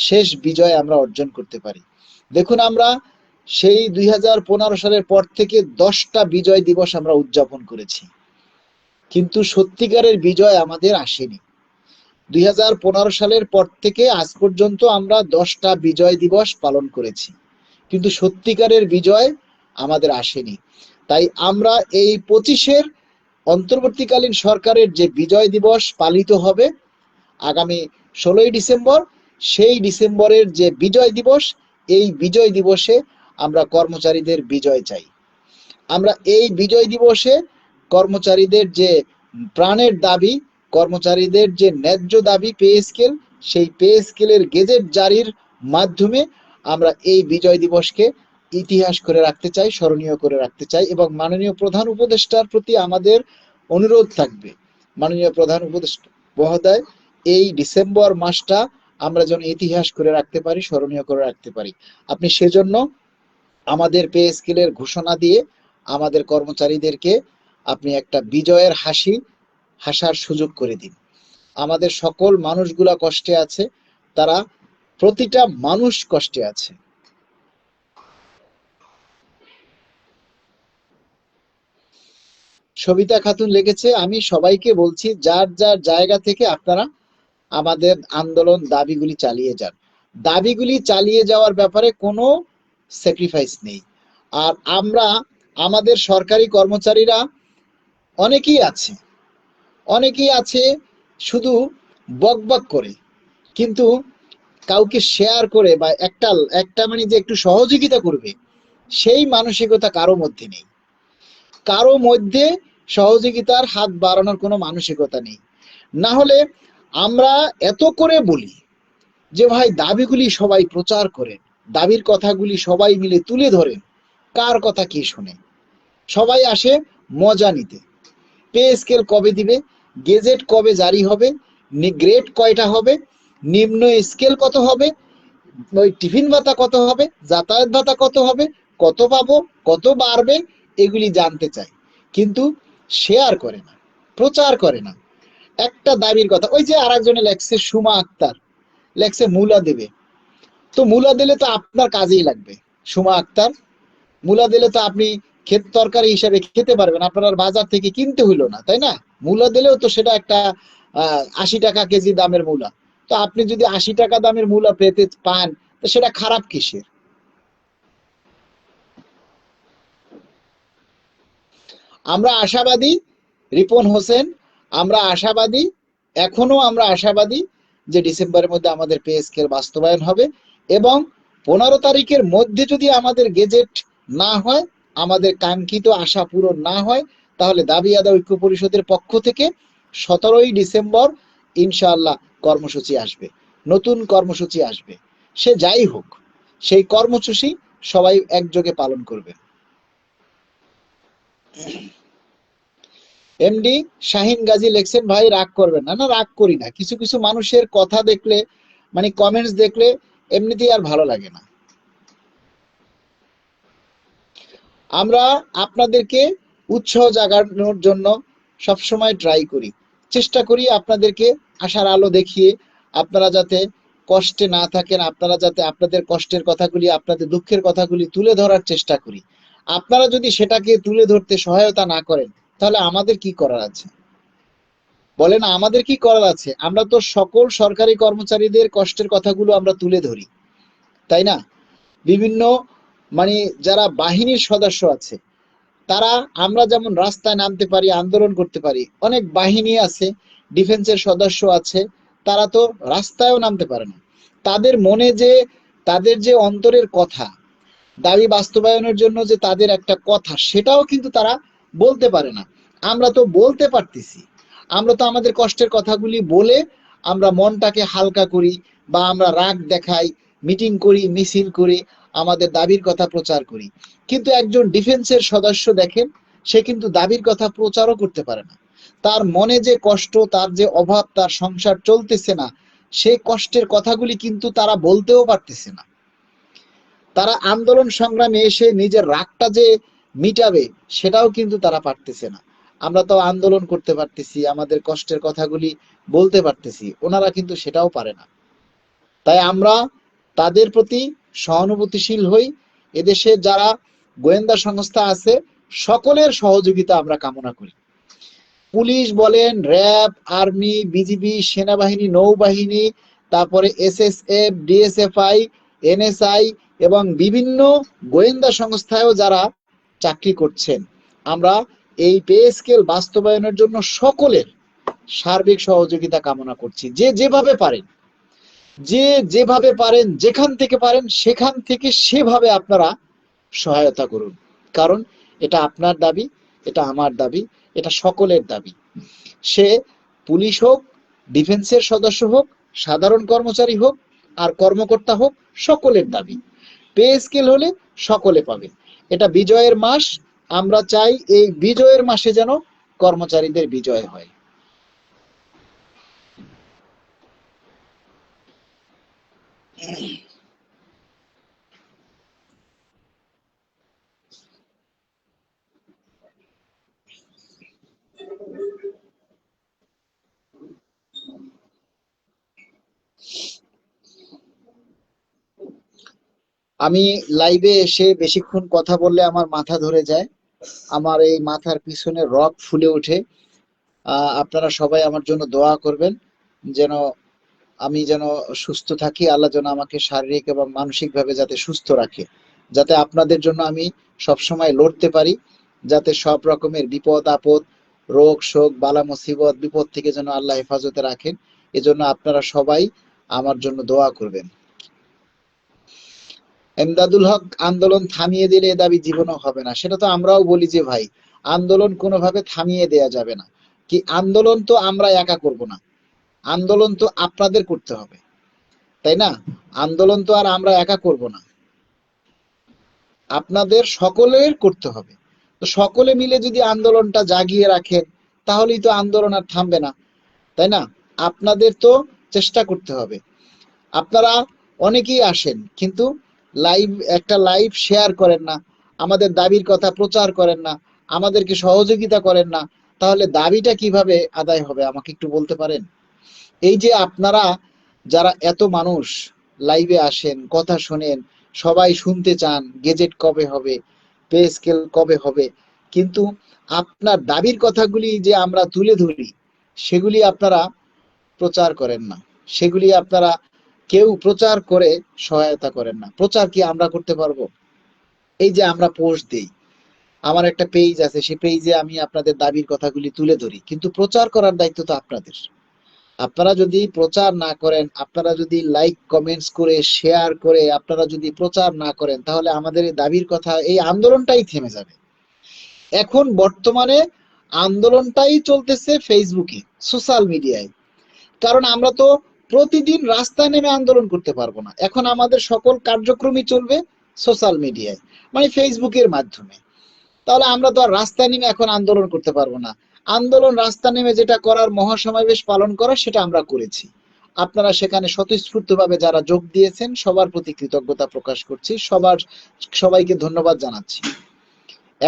শেষ বিজয় আমরা অর্জন করতে পারি। দেখুন, আমরা সেই 2015 সালের পর থেকে 10টা বিজয় দিবস আমরা উদযাপন করেছি, কিন্তু সত্যিকারের বিজয় আমাদের আসেনি। 2015 সালের পর থেকে আজ পর্যন্ত আমরা 10টা বিজয় দিবস পালন করেছি, কিন্তু সত্যিকারের বিজয় আমাদের আসেনি। তাই আমরা এই 25-এর অন্তর্বর্তীকালীন সরকারের যে বিজয় দিবস পালিত হবে আগামী 16ই ডিসেম্বর, সেই ডিসেম্বরের যে বিজয় দিবস, এই বিজয় দিবসে আমরা কর্মচারীদের বিজয় চাই। আমরা এই বিজয় দিবসে কর্মচারীদের যে প্রাণের দাবি, কর্মচারীদের যে ন্যায্য দাবি পে স্কেল, সেই পে স্কেলের গেজেট জারির মাধ্যমে আমরা এই বিজয় দিবসকে ইতিহাস করে রাখতে চাই, স্মরণীয় করে রাখতে চাই। এবং মাননীয় প্রধান উপদেষ্টার প্রতি আমাদের অনুরোধ থাকবে, মাননীয় প্রধান উপদেষ্টা মহোদয়, এই ডিসেম্বর মাসটা আমরা যেন ইতিহাস করে রাখতে পারি, স্মরণীয় করে রাখতে পারি। আপনি সেজন্য আমাদের পে স্কেলের ঘোষণা দিয়ে আমাদের কর্মচারীদেরকে আপনি একটা বিজয়ের হাসার সুযোগ করে দিন। আমাদের সকল মানুষগুলা কষ্টে আছে, তারা প্রতিটা মানুষ কষ্টে আছে। সবিতা খাতুন লিখেছে, আমি সবাইকে বলছি যার যার জায়গা থেকে আপনারা আমাদের আন্দোলন দাবিগুলি চালিয়ে যান। দাবিগুলি চালিয়ে যাওয়ার ব্যাপারে কোনো স্যাক্রিফাইস নেই। আর আমরা আমাদের সরকারি কর্মচারীরা অনেকেই আছে শুধু বকবক করে, কিন্তু কাউকে শেয়ার করে বা একটা মানে যে একটু সহযোগিতা করবে সেই মানসিকতা কারো মধ্যে নেই। কারো মধ্যে সহযোগিতার হাত বাড়ানোর কোনো মানসিকতা নেই। না হলে আমরা এত করে বলি যে ভাই দাবিগুলি সবাই প্রচার করেন, দাবির কথাগুলি সবাই মিলে তুলে ধরেন, কার কথা কে শুনে। সবাই আসে মজা নিতে। পে স্কেল কবে দিবে, গেজেট কবে জারি হবে, গ্রেড কয়টা হবে, নিম্ন স্কেল কত হবে, ওই টিফিন ভাতা কত হবে, যাতায়াত ভাতা কত হবে, কত পাবো, কত বাড়বে, এগুলি জানতে চায়, কিন্তু শেয়ার করে না, প্রচার করে না। একটা দাবির কথা, ওই যে আরেকজনে লেখছে সুমা আক্তার লেখছে মূলা দেবে, তো মূলা দিলে তো আপনার কাজেই লাগবে। সুমা আক্তার, মূলা দিলে তো আপনি ক্ষেত তরকারি হিসাবে খেতে পারবেন, আপনার বাজার থেকে কিনতে হইলো না, তাই না? মূলা দিলেও তো সেটা একটা 80 টাকা কেজি দামের মূলা, তো আপনি যদি 80 টাকা দামের মূলা পেতে পান, তো সেটা খারাপ কিসের? আমরা আশাবাদী, রিপন হোসেন, আমরা আশাবাদী, এখনো আমরা আশাবাদী যে ডিসেম্বরের মধ্যে আমাদের পে স্কেল বাস্তবায়ন হবে, এবং 15 তারিখের মধ্যে যদি আমাদের গেজেট না হয়, আমাদের কাঙ্ক্ষিত আশা পূরণ না হয়, তাহলে দাবি আদায় ঐক্য পরিষদের পক্ষ থেকে 17ই ডিসেম্বর ইনশাআল্লাহ কর্মসূচি আসবে, নতুন কর্মসূচি আসবে। সে যাই হোক, সেই কর্মসূচি সবাই একযোগে পালন করবে। এমডি শাহিন গাজী লেখছেন, ভাই রাগ করবেন না। না, রাগ করি না। কিছু কিছু মানুষের কথা দেখলে, মানে কমেন্টস দেখলে এমনিতেই আর ভালো লাগে না। আমরা আপনাদেরকে উৎসাহ জাগানোর জন্য সবসময় ট্রাই করি, চেষ্টা করি আপনাদেরকে আশার আলো দেখিয়ে আপনারা যাতে কষ্টে না থাকেন, আপনারা যাতে আপনাদের কষ্টের কথাগুলি, আপনাদের দুঃখের কথাগুলি তুলে ধরার চেষ্টা করি। আপনারা যদি সেটাকে তুলে ধরতে সহায়তা না করেন, তাহলে আমাদের কি করার আছে? বলেন, আমাদের কি করার আছে? আমরা তো সকল সরকারি কর্মচারীদের কষ্টের কথাগুলো আমরা তুলে ধরি, তাই না? বিভিন্ন, মানে যারা বাহিনীর সদস্য আছে, তারা, আমরা যেমন রাস্তায় নামতে পারি, আন্দোলন করতে পারি, অনেক বাহিনী আছে, ডিফেন্সের সদস্য আছে, তারা তো রাস্তায়ও নামতে পারে না। তাদের মনে যে, তাদের যে অন্তরের কথা, দাবি বাস্তবায়নের জন্য যে তাদের একটা কথা, সেটাও কিন্তু তারা বলতে পারে না। আমরা তো বলতে পারতেছি, আমরা তো আমাদের কষ্টের কথাগুলি বলে আমরা মনটাকে হালকা করি, বা আমরা রাগ দেখাই, মিটিং করি, মিছিল করি, আমাদের দাবির কথা প্রচার করি। কিন্তু একজন ডিফেন্সের সদস্য দেখেন, সে কিন্তু দাবির কথা প্রচারও করতে পারে না। তার মনে যে কষ্ট, তার যে অভাব, তার সংসার চলতেছে না, সেই কষ্টের কথাগুলি কিন্তু তারা বলতেও পারতেছে না। তারা আন্দোলন সংগ্রামে এসে নিজের রাগটা যে মিটাবে, সেটাও কিন্তু তারা পারতেছে না। আমরা তো আন্দোলন করতে পারতেছি, আমাদের কষ্টের কথাগুলি বলতে পারতেছি, ওনারা কিন্তু সেটাও পারে না। তাই আমরা তাদের প্রতি সহানুভূতিশীল হই। এদেশে যারা গোয়েন্দা সংস্থা আছে, সকলের সহযোগিতা আমরা কামনা করি। পুলিশ বলেন, র্যাব, আর্মি, বিজিবি, সেনাবাহিনী, নৌবাহিনী, তারপরে এসএসএফ, ডিএসএফআই, এনএসআই এবং বিভিন্ন গোয়েন্দা সংস্থায়ও যারা চাকরি করছেন, আমরা এই পে স্কেল বাস্তবায়নের জন্য সকলের সার্বিক সহযোগিতা কামনা করছি। যে যেভাবে পারেন, যে যেভাবে পারেন, যেখান থেকে পারেন সেখান থেকে সেভাবে আপনারা সহায়তা করুন। কারণ এটা আপনার দাবি, এটা আমার দাবি, এটা সকলের দাবি। সে পুলিশ হোক, ডিফেন্সের সদস্য হোক, সাধারণ কর্মচারী হোক, আর কর্মকর্তা হোক, সকলের দাবি। পে স্কেল হলে সকলে পাবে। এটা বিজয়ের মাস। আমরা চাই এই বিজয়ের মাসে যেন কর্মচারীদের বিজয় হয়। আমি লাইভে এসে বেশিক্ষণ কথা বললে আমার মাথা ধরে যায়, আমার এই মাথার পিছনে রগ ফুলে ওঠে। আপনারা সবাই আমার জন্য দোয়া করবেন, যেন আমি যেন সুস্থ থাকি, আল্লাহ যেন আমাকে শারীরিক এবং মানসিকভাবে যাতে সুস্থ রাখে, যাতে আপনাদের জন্য আমি সবসময় লড়তে পারি, যাতে সব রকমের বিপদ আপদ, রোগ শোক, বালা মুসিবত, বিপদ থেকে যেন আল্লাহ হেফাজতে রাখেন। এজন্য আপনারা সবাই আমার জন্য দোয়া করবেন। এমদাদুল হক, আন্দোলন থামিয়ে দিলে এ দাবি জীবনও হবে না। সেটা তো আমরাও বলি যে ভাই, আন্দোলন কোনোভাবে থামিয়ে দেয়া যাবে না। কি, আন্দোলন তো আমরা একা করব না, আন্দোলন তো আপনাদের করতে হবে, তাই না? আন্দোলন তো আর আমরা একা করব না, আপনাদের সকলের করতে হবে। তো সকলে মিলে যদি আন্দোলনটা জাগিয়ে রাখেন তাহলেই তো আন্দোলন আর থামবে না, তাই না? আপনাদের তো চেষ্টা করতে হবে। আপনারা অনেকেই আসেন কিন্তু লাইভ একটা লাইভ শেয়ার করেন না, আমাদের দাবির কথা প্রচার করেন না, আমাদেরকে সহযোগিতা করেন না, তাহলে দাবিটা কিভাবে আদায় হবে আমাকে একটু বলতে পারেন? এই যে আপনারা যারা এত মানুষ লাইভে আসেন, কথা শোনেন, সবাই শুনতে চান গেজেট কবে হবে, পে স্কেল কবে হবে, কিন্তু আপনার দাবির কথাগুলি যে আমরা তুলে ধরি সেগুলি আপনারা প্রচার করেন না, সেগুলি আপনারা কেউ প্রচার করে সহায়তা করেন না। প্রচার কি আমরা করতে পারবো? এই যে আমরা পোস্ট দেই, আমার একটা পেজ আছে, সেই পেজে আমি আপনাদের দাবির কথাগুলি তুলে ধরি, কিন্তু প্রচার করার দায়িত্ব তো আপনাদের। আপনারা যদি প্রচার না করেন, আপনারা যদি লাইক কমেন্টস করে শেয়ার করে আপনারা যদি প্রচার না করেন, তাহলে আমাদের এই দাবির কথা, এই আন্দোলনটাই থেমে যাবে। এখন বর্তমানে আন্দোলনটাই চলতেছে ফেসবুকে, সোশ্যাল মিডিয়ায়। কারণ আমরা তো প্রতিদিন রাস্তায় নেমে আন্দোলন করতে পারবো না, এখন আমাদের সকল কার্যক্রমই চলবে সোশ্যাল মিডিয়ায়, মানে ফেসবুকের মাধ্যমে। তাহলে আমরা তো আর রাস্তায় নেমে এখন আন্দোলন করতে পারবো না। আন্দোলন রাস্তা নেমে যেটা করার, মহাসমাবেশ পালন করা, সেটা আমরা করেছি। আপনারা সেখানে স্বতঃস্ফূর্তভাবে যারা যোগ দিয়েছেন সবার প্রতি কৃতজ্ঞতা প্রকাশ করছি, সবাইকে ধন্যবাদ জানাচ্ছি।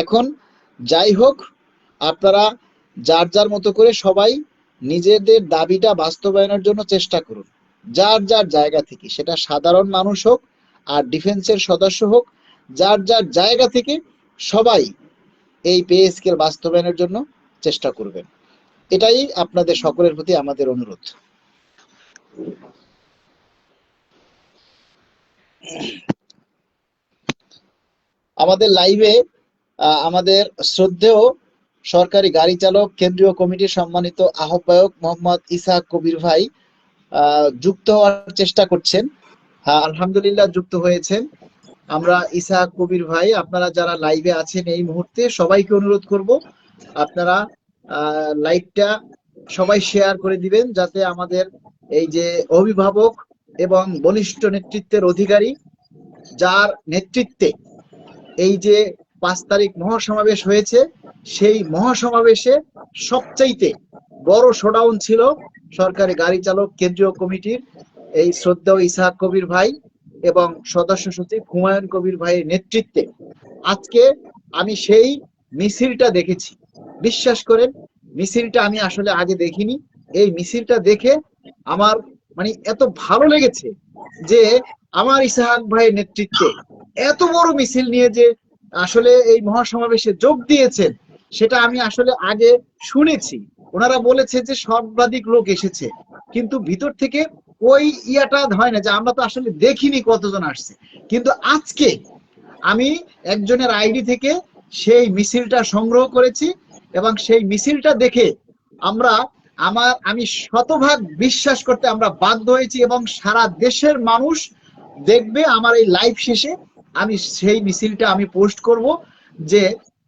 এখন যাই হোক, আপনারা যার যার মতো করে সবাই নিজেদের দাবিটা বাস্তবায়নের জন্য চেষ্টা করুন, যার যার জায়গা থেকে, সেটা সাধারণ মানুষ হোক আর ডিফেন্সের সদস্য হোক, যার যার জায়গা থেকে সবাই এই পে স্কেল বাস্তবায়নের জন্য চেষ্টা করবেন। এটাই আপনাদের সকলের প্রতি আমাদের অনুরোধ। আমাদের লাইভে আমাদের শ্রদ্ধেয় সরকারি গাড়ি চালক কেন্দ্রীয় কমিটির সম্মানিত আহ্বায়ক মোহাম্মদ ইসহাক কবির ভাই যুক্ত হওয়ার চেষ্টা করছেন। হ্যাঁ, আলহামদুলিল্লাহ যুক্ত হয়েছেন। আমরা ইসহাক কবির ভাই, আপনারা যারা লাইভে আছেন এই মুহূর্তে সবাইকে অনুরোধ করব আপনারা লাইভটা সবাই শেয়ার করে দিবেন, যাতে আমাদের এই যে অভিভাবক এবং বলিষ্ঠ নেতৃত্বের অধিকারী, যার নেতৃত্বে এই যে 5 তারিখ মহাসমাবেশ হয়েছে, সেই মহাসমাবেশে সবচাইতে বড় শোডাউন ছিল সরকারি গাড়ি চালক কেন্দ্রীয় কমিটির এই শ্রদ্ধেয় ইসহাক কবির ভাই এবং সদস্য সচিব হুমায়ুন কবির ভাইয়ের নেতৃত্বে। আজকে আমি সেই মিছিলটা দেখেছি, বিশ্বাস করেন মিছিলটা আমি আসলে আগে দেখিনি। এই মিছিলটা দেখে আমার মানে এত ভালো লেগেছে যে আমার ইসহাক ভাইয়ের নেতৃত্বে এত বড় মিছিল নিয়ে যে আসলে এই মহাসমাবেশে যোগ দিয়েছেন, সেটা আমি আসলে আগে শুনেছি। ওনারা বলেছে যে সর্বাধিক লোক এসেছে, কিন্তু ভিতর থেকে ওই ইয়াটা হয় না যে আমরা তো আসলে দেখিনি কতজন আসছে। কিন্তু আজকে আমি একজনের আইডি থেকে সেই মিছিলটা সংগ্রহ করেছি এবং সেই মিছিলটা দেখে আমি শতভাগ বিশ্বাস করতে আমরা বাধ্য হয়েছি, এবং সারা দেশের মানুষ দেখবে আমার এই লাইভ শেষে। আমি সেই মিছিলটা আমি পোস্ট করব যে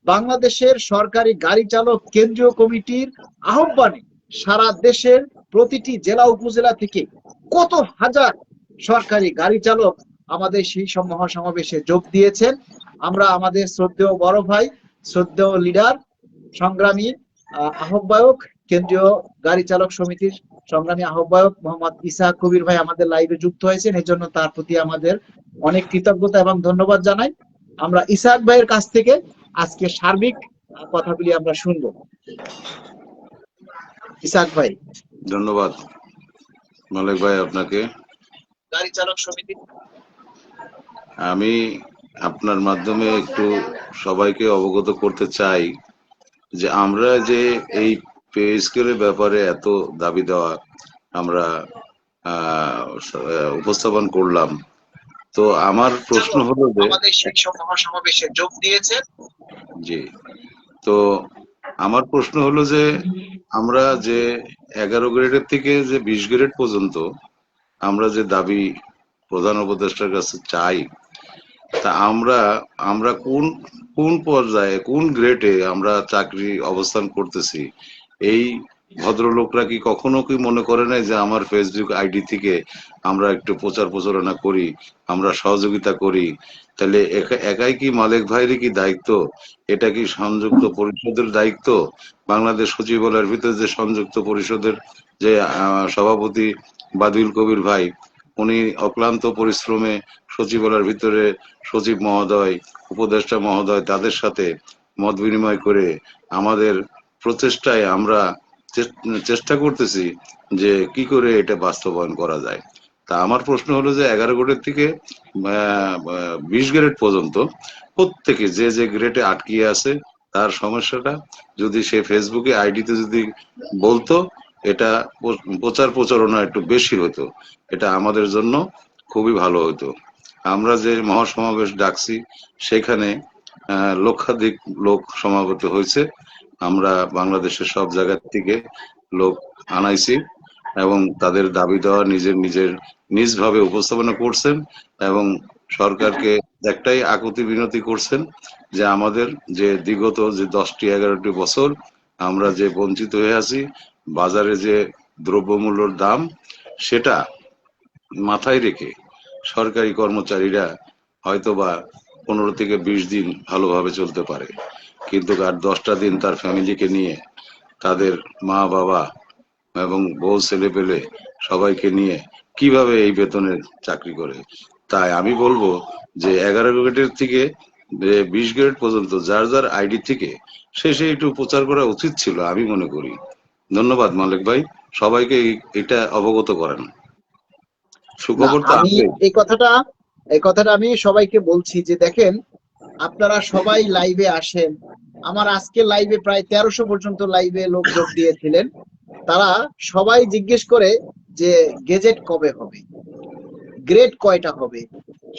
বাংলাদেশের সরকারি গাড়ি চালক কেন্দ্রীয় কমিটির আহ্বানে সারা দেশের প্রতিটি জেলা উপজেলা থেকে কত হাজার সরকারি গাড়ি চালক আমাদের সেই মহাসমাবেশে যোগ দিয়েছেন। আমরা আমাদের শ্রদ্ধেয় বড় ভাই, শ্রদ্ধেয় লিডার, সংগ্রামী আহ্বায়ক, কেন্দ্রীয় গাড়ি চালক সমিতির সংগ্রামী আহ্বায়ক মোহাম্মদ ইসহাক কবির ভাই আমাদের লাইভে যুক্ত হয়েছেন, এই জন্য তার প্রতি আমাদের অনেক কৃতজ্ঞতা এবং ধন্যবাদ জানাই। আমরা ইসহাক ভাইয়ের কাছ থেকে আজকে সার্বিক কথাগুলি আমরা শুনবো। ইসহাক ভাই। ধন্যবাদ মালিক ভাই আপনাকে। গাড়ি চালক সমিতি, আমি আপনার মাধ্যমে একটু সবাইকে অবগত করতে চাই যে আমরা যে এই পে স্কেলের ব্যাপারে এত দাবি দেওয়া আমরা উপস্থাপন করলাম। তো আমার প্রশ্ন হলো যে আমাদের সেই মহাসমাবেশে যোগ দিয়েছেন। জি, তো আমার প্রশ্ন হলো যে আমরা যে 11 গ্রেডের থেকে যে 20 গ্রেড পর্যন্ত আমরা যে দাবি প্রধান উপদেষ্টার কাছে চাই, তা আমরা কোন পর্যায়ে, কোন গ্রেডে আমরা চাকরি অবস্থান করতেছি, এই ভদ্রলোকরা কি কখনো কি মনে করে নাই যে আমার ফেসবুক আইডি থেকে আমরা একটু প্রচার প্রচারণা করি, আমরা সহযোগিতা করি? তাহলে একাই কি মালেক ভাইয়েরই কি দায়িত্ব? এটা কি সংযুক্ত পরিষদের দায়িত্ব? বাংলাদেশ সচিবালয়ের ভিতরে যে সংযুক্ত পরিষদের যে সভাপতি বাদুল কবির ভাই, উনি অক্লান্ত পরিশ্রমে সচিবালয়ের ভিতরে সচিব মহোদয়, উপদেষ্টা মহোদয় তাদের সাথে মত বিনিময় করে আমাদের প্রচেষ্টায় আমরা চেষ্টা করতেছি যে কি করে এটা বাস্তবায়ন করা যায়। তা আমার প্রশ্ন হলো যে 11 গ্রেড থেকে 20 গ্রেড পর্যন্ত প্রত্যেকে যে যে গ্রেডে আটকিয়ে আছে তার সমস্যাটা যদি সে ফেসবুকে আইডিতে যদি বলতো, এটা প্রচার প্রচারণা একটু বেশি হতো, এটা আমাদের জন্য খুবই ভালো হতো। আমরা যে মহাসমাবেশ ডাকছি সেখানে লক্ষাধিক লোক সমাবেত হয়েছে। আমরা বাংলাদেশের সব জায়গা থেকে লোক আনাইছি এবং তাদের দাবি দেওয়া নিজের নিজের নিজভাবে উপস্থাপনা করছেন এবং সরকারকে একটাই আকুতি বিনতি করছেন যে আমাদের যে বিগত যে 10টি 11টি বছর আমরা যে বঞ্চিত হয়ে আছি, বাজারে যে দ্রব্যমূল্যর দাম সেটা মাথায় রেখে সরকারি কর্মচারীরা হয়তোবা 15 থেকে 20 দিন ভালোভাবে চলতে পারে, কিন্তু আর 10টা দিন তার ফ্যামিলিকে নিয়ে, তাদের মা বাবা এবং বউ ছেলে পেলে সবাইকে নিয়ে কিভাবে এই বেতনের চাকরি করে? তাই আমি বলবো যে 11 গ্রেডের থেকে 20 গ্রেড পর্যন্ত যার যার আইডি থেকে সে একটু প্রচার করা উচিত ছিল আমি মনে করি। ধন্যবাদ মালিক ভাই, সবাইকে এটা অবগত করেন। না, সুখবর তো আমি আছে। এই কথাটা আমি সবাইকে বলছি যে দেখেন, আপনারা সবাই লাইভে আসেন। আমার আজকে লাইভে প্রায় 1300 পর্যন্ত লাইভে লোক যোগ দিয়েছিলেন। তারা সবাই জিজ্ঞেস করে যে গেজেট কবে হবে, গ্রেড কয়টা হবে,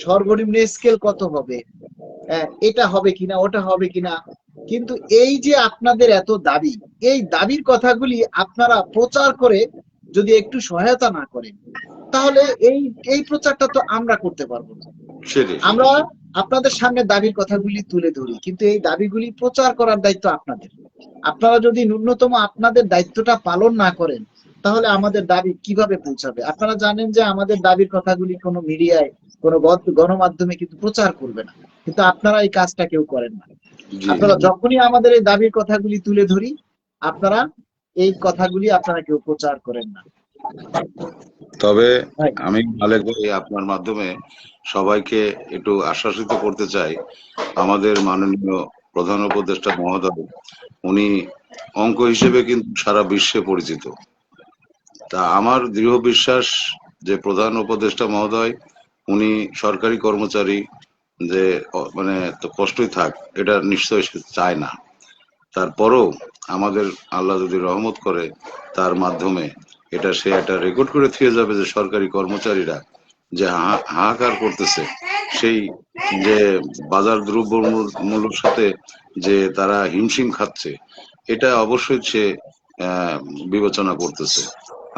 সর্বনিম্ন স্কেল কত হবে, এটা হবে কিনা, ওটা হবে কিনা। কিন্তু এই যে আপনাদের এত দাবি, এই দাবির কথাগুলি আপনারা প্রচার করে যদি একটু সহায়তা না করেন, তাহলে এই এই প্রচারটা তো আমরা করতে পারবো না। সেটাই আমরা সেটাই আপনাদের সামনে দাবির কথাগুলি তুলে ধরি, কিন্তু এই দাবিগুলি প্রচার করার দায়িত্ব আপনাদের। আপনারা যদি ন্যূনতম আপনাদের দায়িত্বটা পালন না করেন, তাহলে আমাদের দাবি কিভাবে পৌঁছাবে? আপনারা জানেন যে আমাদের দাবির কথাগুলি কোনো মিডিয়ায়, কোনো গণমাধ্যমে কিন্তু প্রচার করবে না, কিন্তু আপনারা এই কাজটা কেউ করেন না। জি আপনারা জি। যখনই আমাদের এই দাবির কথাগুলি তুলে ধরি, আপনারা এই কথাগুলি আপনারা কেউ প্রচার করেন না। তবে ভাই, আমি মালিক ভাই আপনার মাধ্যমে সবাইকে একটু আশ্বাসিত করতে চাই, আমাদের মাননীয় প্রধান উপদেষ্টা মহোদয় উনি অঙ্ক হিসেবে কিন্তু সারা বিশ্বে পরিচিত। তা আমার দৃঢ় বিশ্বাস যে প্রধান উপদেষ্টা মহোদয় উনি সরকারি কর্মচারী, যে মানে তো কষ্টই থাক এটা নিশ্চয়ই সে চায় না। তারপরও আমাদের আল্লাহ যদি রহমত করে তার মাধ্যমে এটা সে একটা রেকর্ড করে থিয়ে যাবে যে সরকারি কর্মচারীরা যে হাহাকার করতেছে, সেই যে বাজার দ্রব্য মূল্যের সাথে যে তারা হিমশিম খাচ্ছে, এটা অবশ্যই সে আহ, বিবেচনা করতেছে।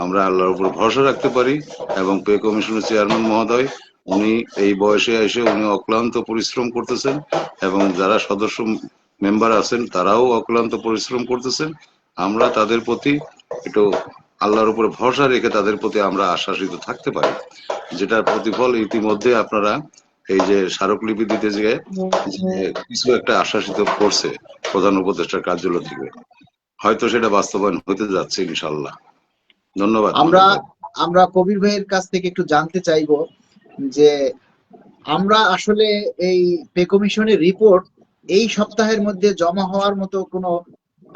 আমরা আল্লাহর উপর ভরসা রাখতে পারি এবং পে কমিশনের চেয়ারম্যান মহোদয় উনি এই বয়সে এসে উনি অক্লান্ত পরিশ্রম করতেছেন এবং যারা সদস্য মেম্বার আছেন তারাও অক্লান্ত পরিশ্রম করতেছেন। আমরা তাদের প্রতি একটু আল্লাহর উপরে ভরসা রেখে তাদের প্রতি আমরা আশ্বাসিত থাকতে পারি, যেটার প্রতিফল ইতিমধ্যে আপনারা এই যে স্মারকলিপি দিতে গিয়ে যে কিছু একটা আশ্বাসিত করছে প্রধান উপদেষ্টার কার্যালয় থেকে, হয়তো সেটা বাস্তবায়ন হতে যাচ্ছে ইনশাল্লাহ। ধন্যবাদ আমরা মালিক ভাই। আমরা কবির ভাইয়ের কাছ থেকে একটু জানতে চাইবো যে আমরা আসলে এই পে কমিশনের রিপোর্ট এই সপ্তাহের মধ্যে জমা হওয়ার মতো কোনো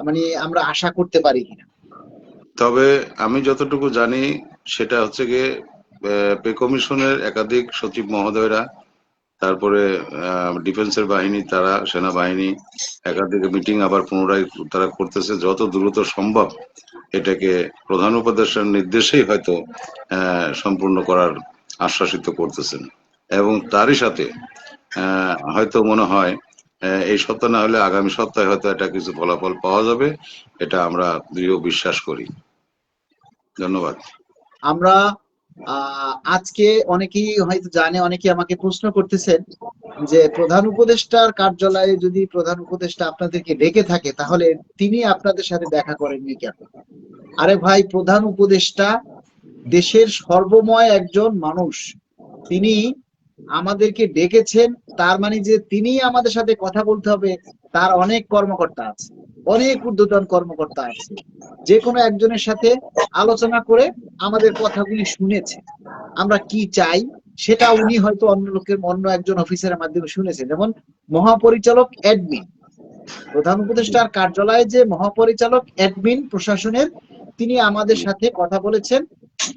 মানে আমরা আশা করতে পারি কিনা? তবে আমি যতটুকু জানি সেটা হচ্ছে গিয়ে পে কমিশনের একাধিক সচিব মহোদয়রা, তারপরে ডিফেন্সের বাহিনী, তারা সেনাবাহিনী একাধিক মিটিং আবার পুনরায় তারা করতেছে, যত দ্রুত সম্ভব এটাকে প্রধান উপদেষ্টার নির্দেশেই হয়তো সম্পূর্ণ করার আশ্বাসিত করতেছেন এবং তারই সাথে হয়তো মনে হয় এই সপ্তাহ না হলে আগামী সপ্তাহে হয়তো এটা কিছু ফলাফল পাওয়া যাবে, এটা আমরা দৃঢ় বিশ্বাস করি। ধন্যবাদ। আমরা আজকে অনেকেই হয়তো জানে, অনেকেই আমাকে প্রশ্ন করতেছেন যে প্রধান উপদেষ্টার কার্যালয়ে যদি প্রধান উপদেষ্টা আপনাদেরকে ডেকে থাকে, তাহলে তিনি আপনাদের সাথে দেখা করেননি কেন? আরে ভাই, প্রধান উপদেষ্টা দেশের সর্বময় একজন মানুষ। তিনি আমাদেরকে ডেকেছেন, তার মানে যে তিনি আমাদের সাথে কথা বলতে হবে, তার অনেক কর্মকর্তা আছে, অনেক ঊর্ধ্বতন কর্মকর্তা আছে। যে কোনো একজনের সাথে আলোচনা করে আমাদের কথাগুলি শুনেছে, আমরা কি চাই সেটা উনি হয়তো অন্য একজন অফিসারের মাধ্যমে শুনেছেন। যেমন মহাপরিচালক অ্যাডমিন, প্রধান উপদেষ্টার কার্যালয়ে যে মহাপরিচালক অ্যাডমিন প্রশাসনের, তিনি আমাদের সাথে কথা বলেছেন,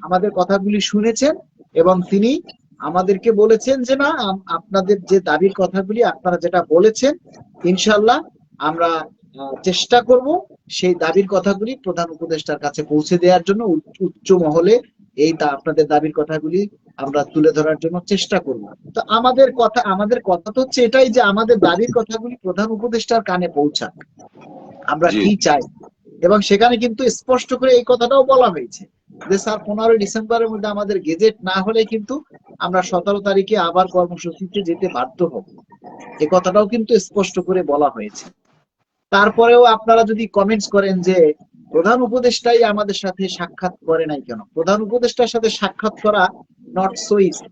আমাদের কথাগুলি শুনেছেন, এবং তিনি আমাদেরকে বলেছেন যে না, আপনাদের যে দাবির কথাগুলি আপনারা যেটা বলেছেন, ইনশাল্লাহ আমরা চেষ্টা করব সেই দাবির কথাগুলি প্রধান উপদেষ্টার কাছে পৌঁছে দেওয়ার জন্য। উচ্চ মহলে আপনাদের দাবির কথাগুলি আমরা তুলে ধরার জন্য চেষ্টা করব। তো আমাদের কথা তো হচ্ছে এটাই, যে আমাদের দাবির কথাগুলি প্রধান উপদেষ্টার কানে পৌঁছাক, আমরা জি কি চাই। এবং সেখানে কিন্তু স্পষ্ট করে এই কথাটাও বলা হয়েছে যে স্যার, 15 ডিসেম্বরের মধ্যে আমাদের গেজেট না হলে কিন্তু আমরা 17 তারিখে আবার কর্মসূচিতে যেতে বাধ্য হব। এই কথাটাও কিন্তু স্পষ্ট করে বলা হয়েছে। তারপরেও আপনারা যদি কমেন্টস করেন যে প্রধান উপদেষ্টাই আমাদের সাথে সাক্ষাৎ করে নাই কেন, প্রধান উপদেষ্টার সাথে সাক্ষাৎ করা নট সো ইজি।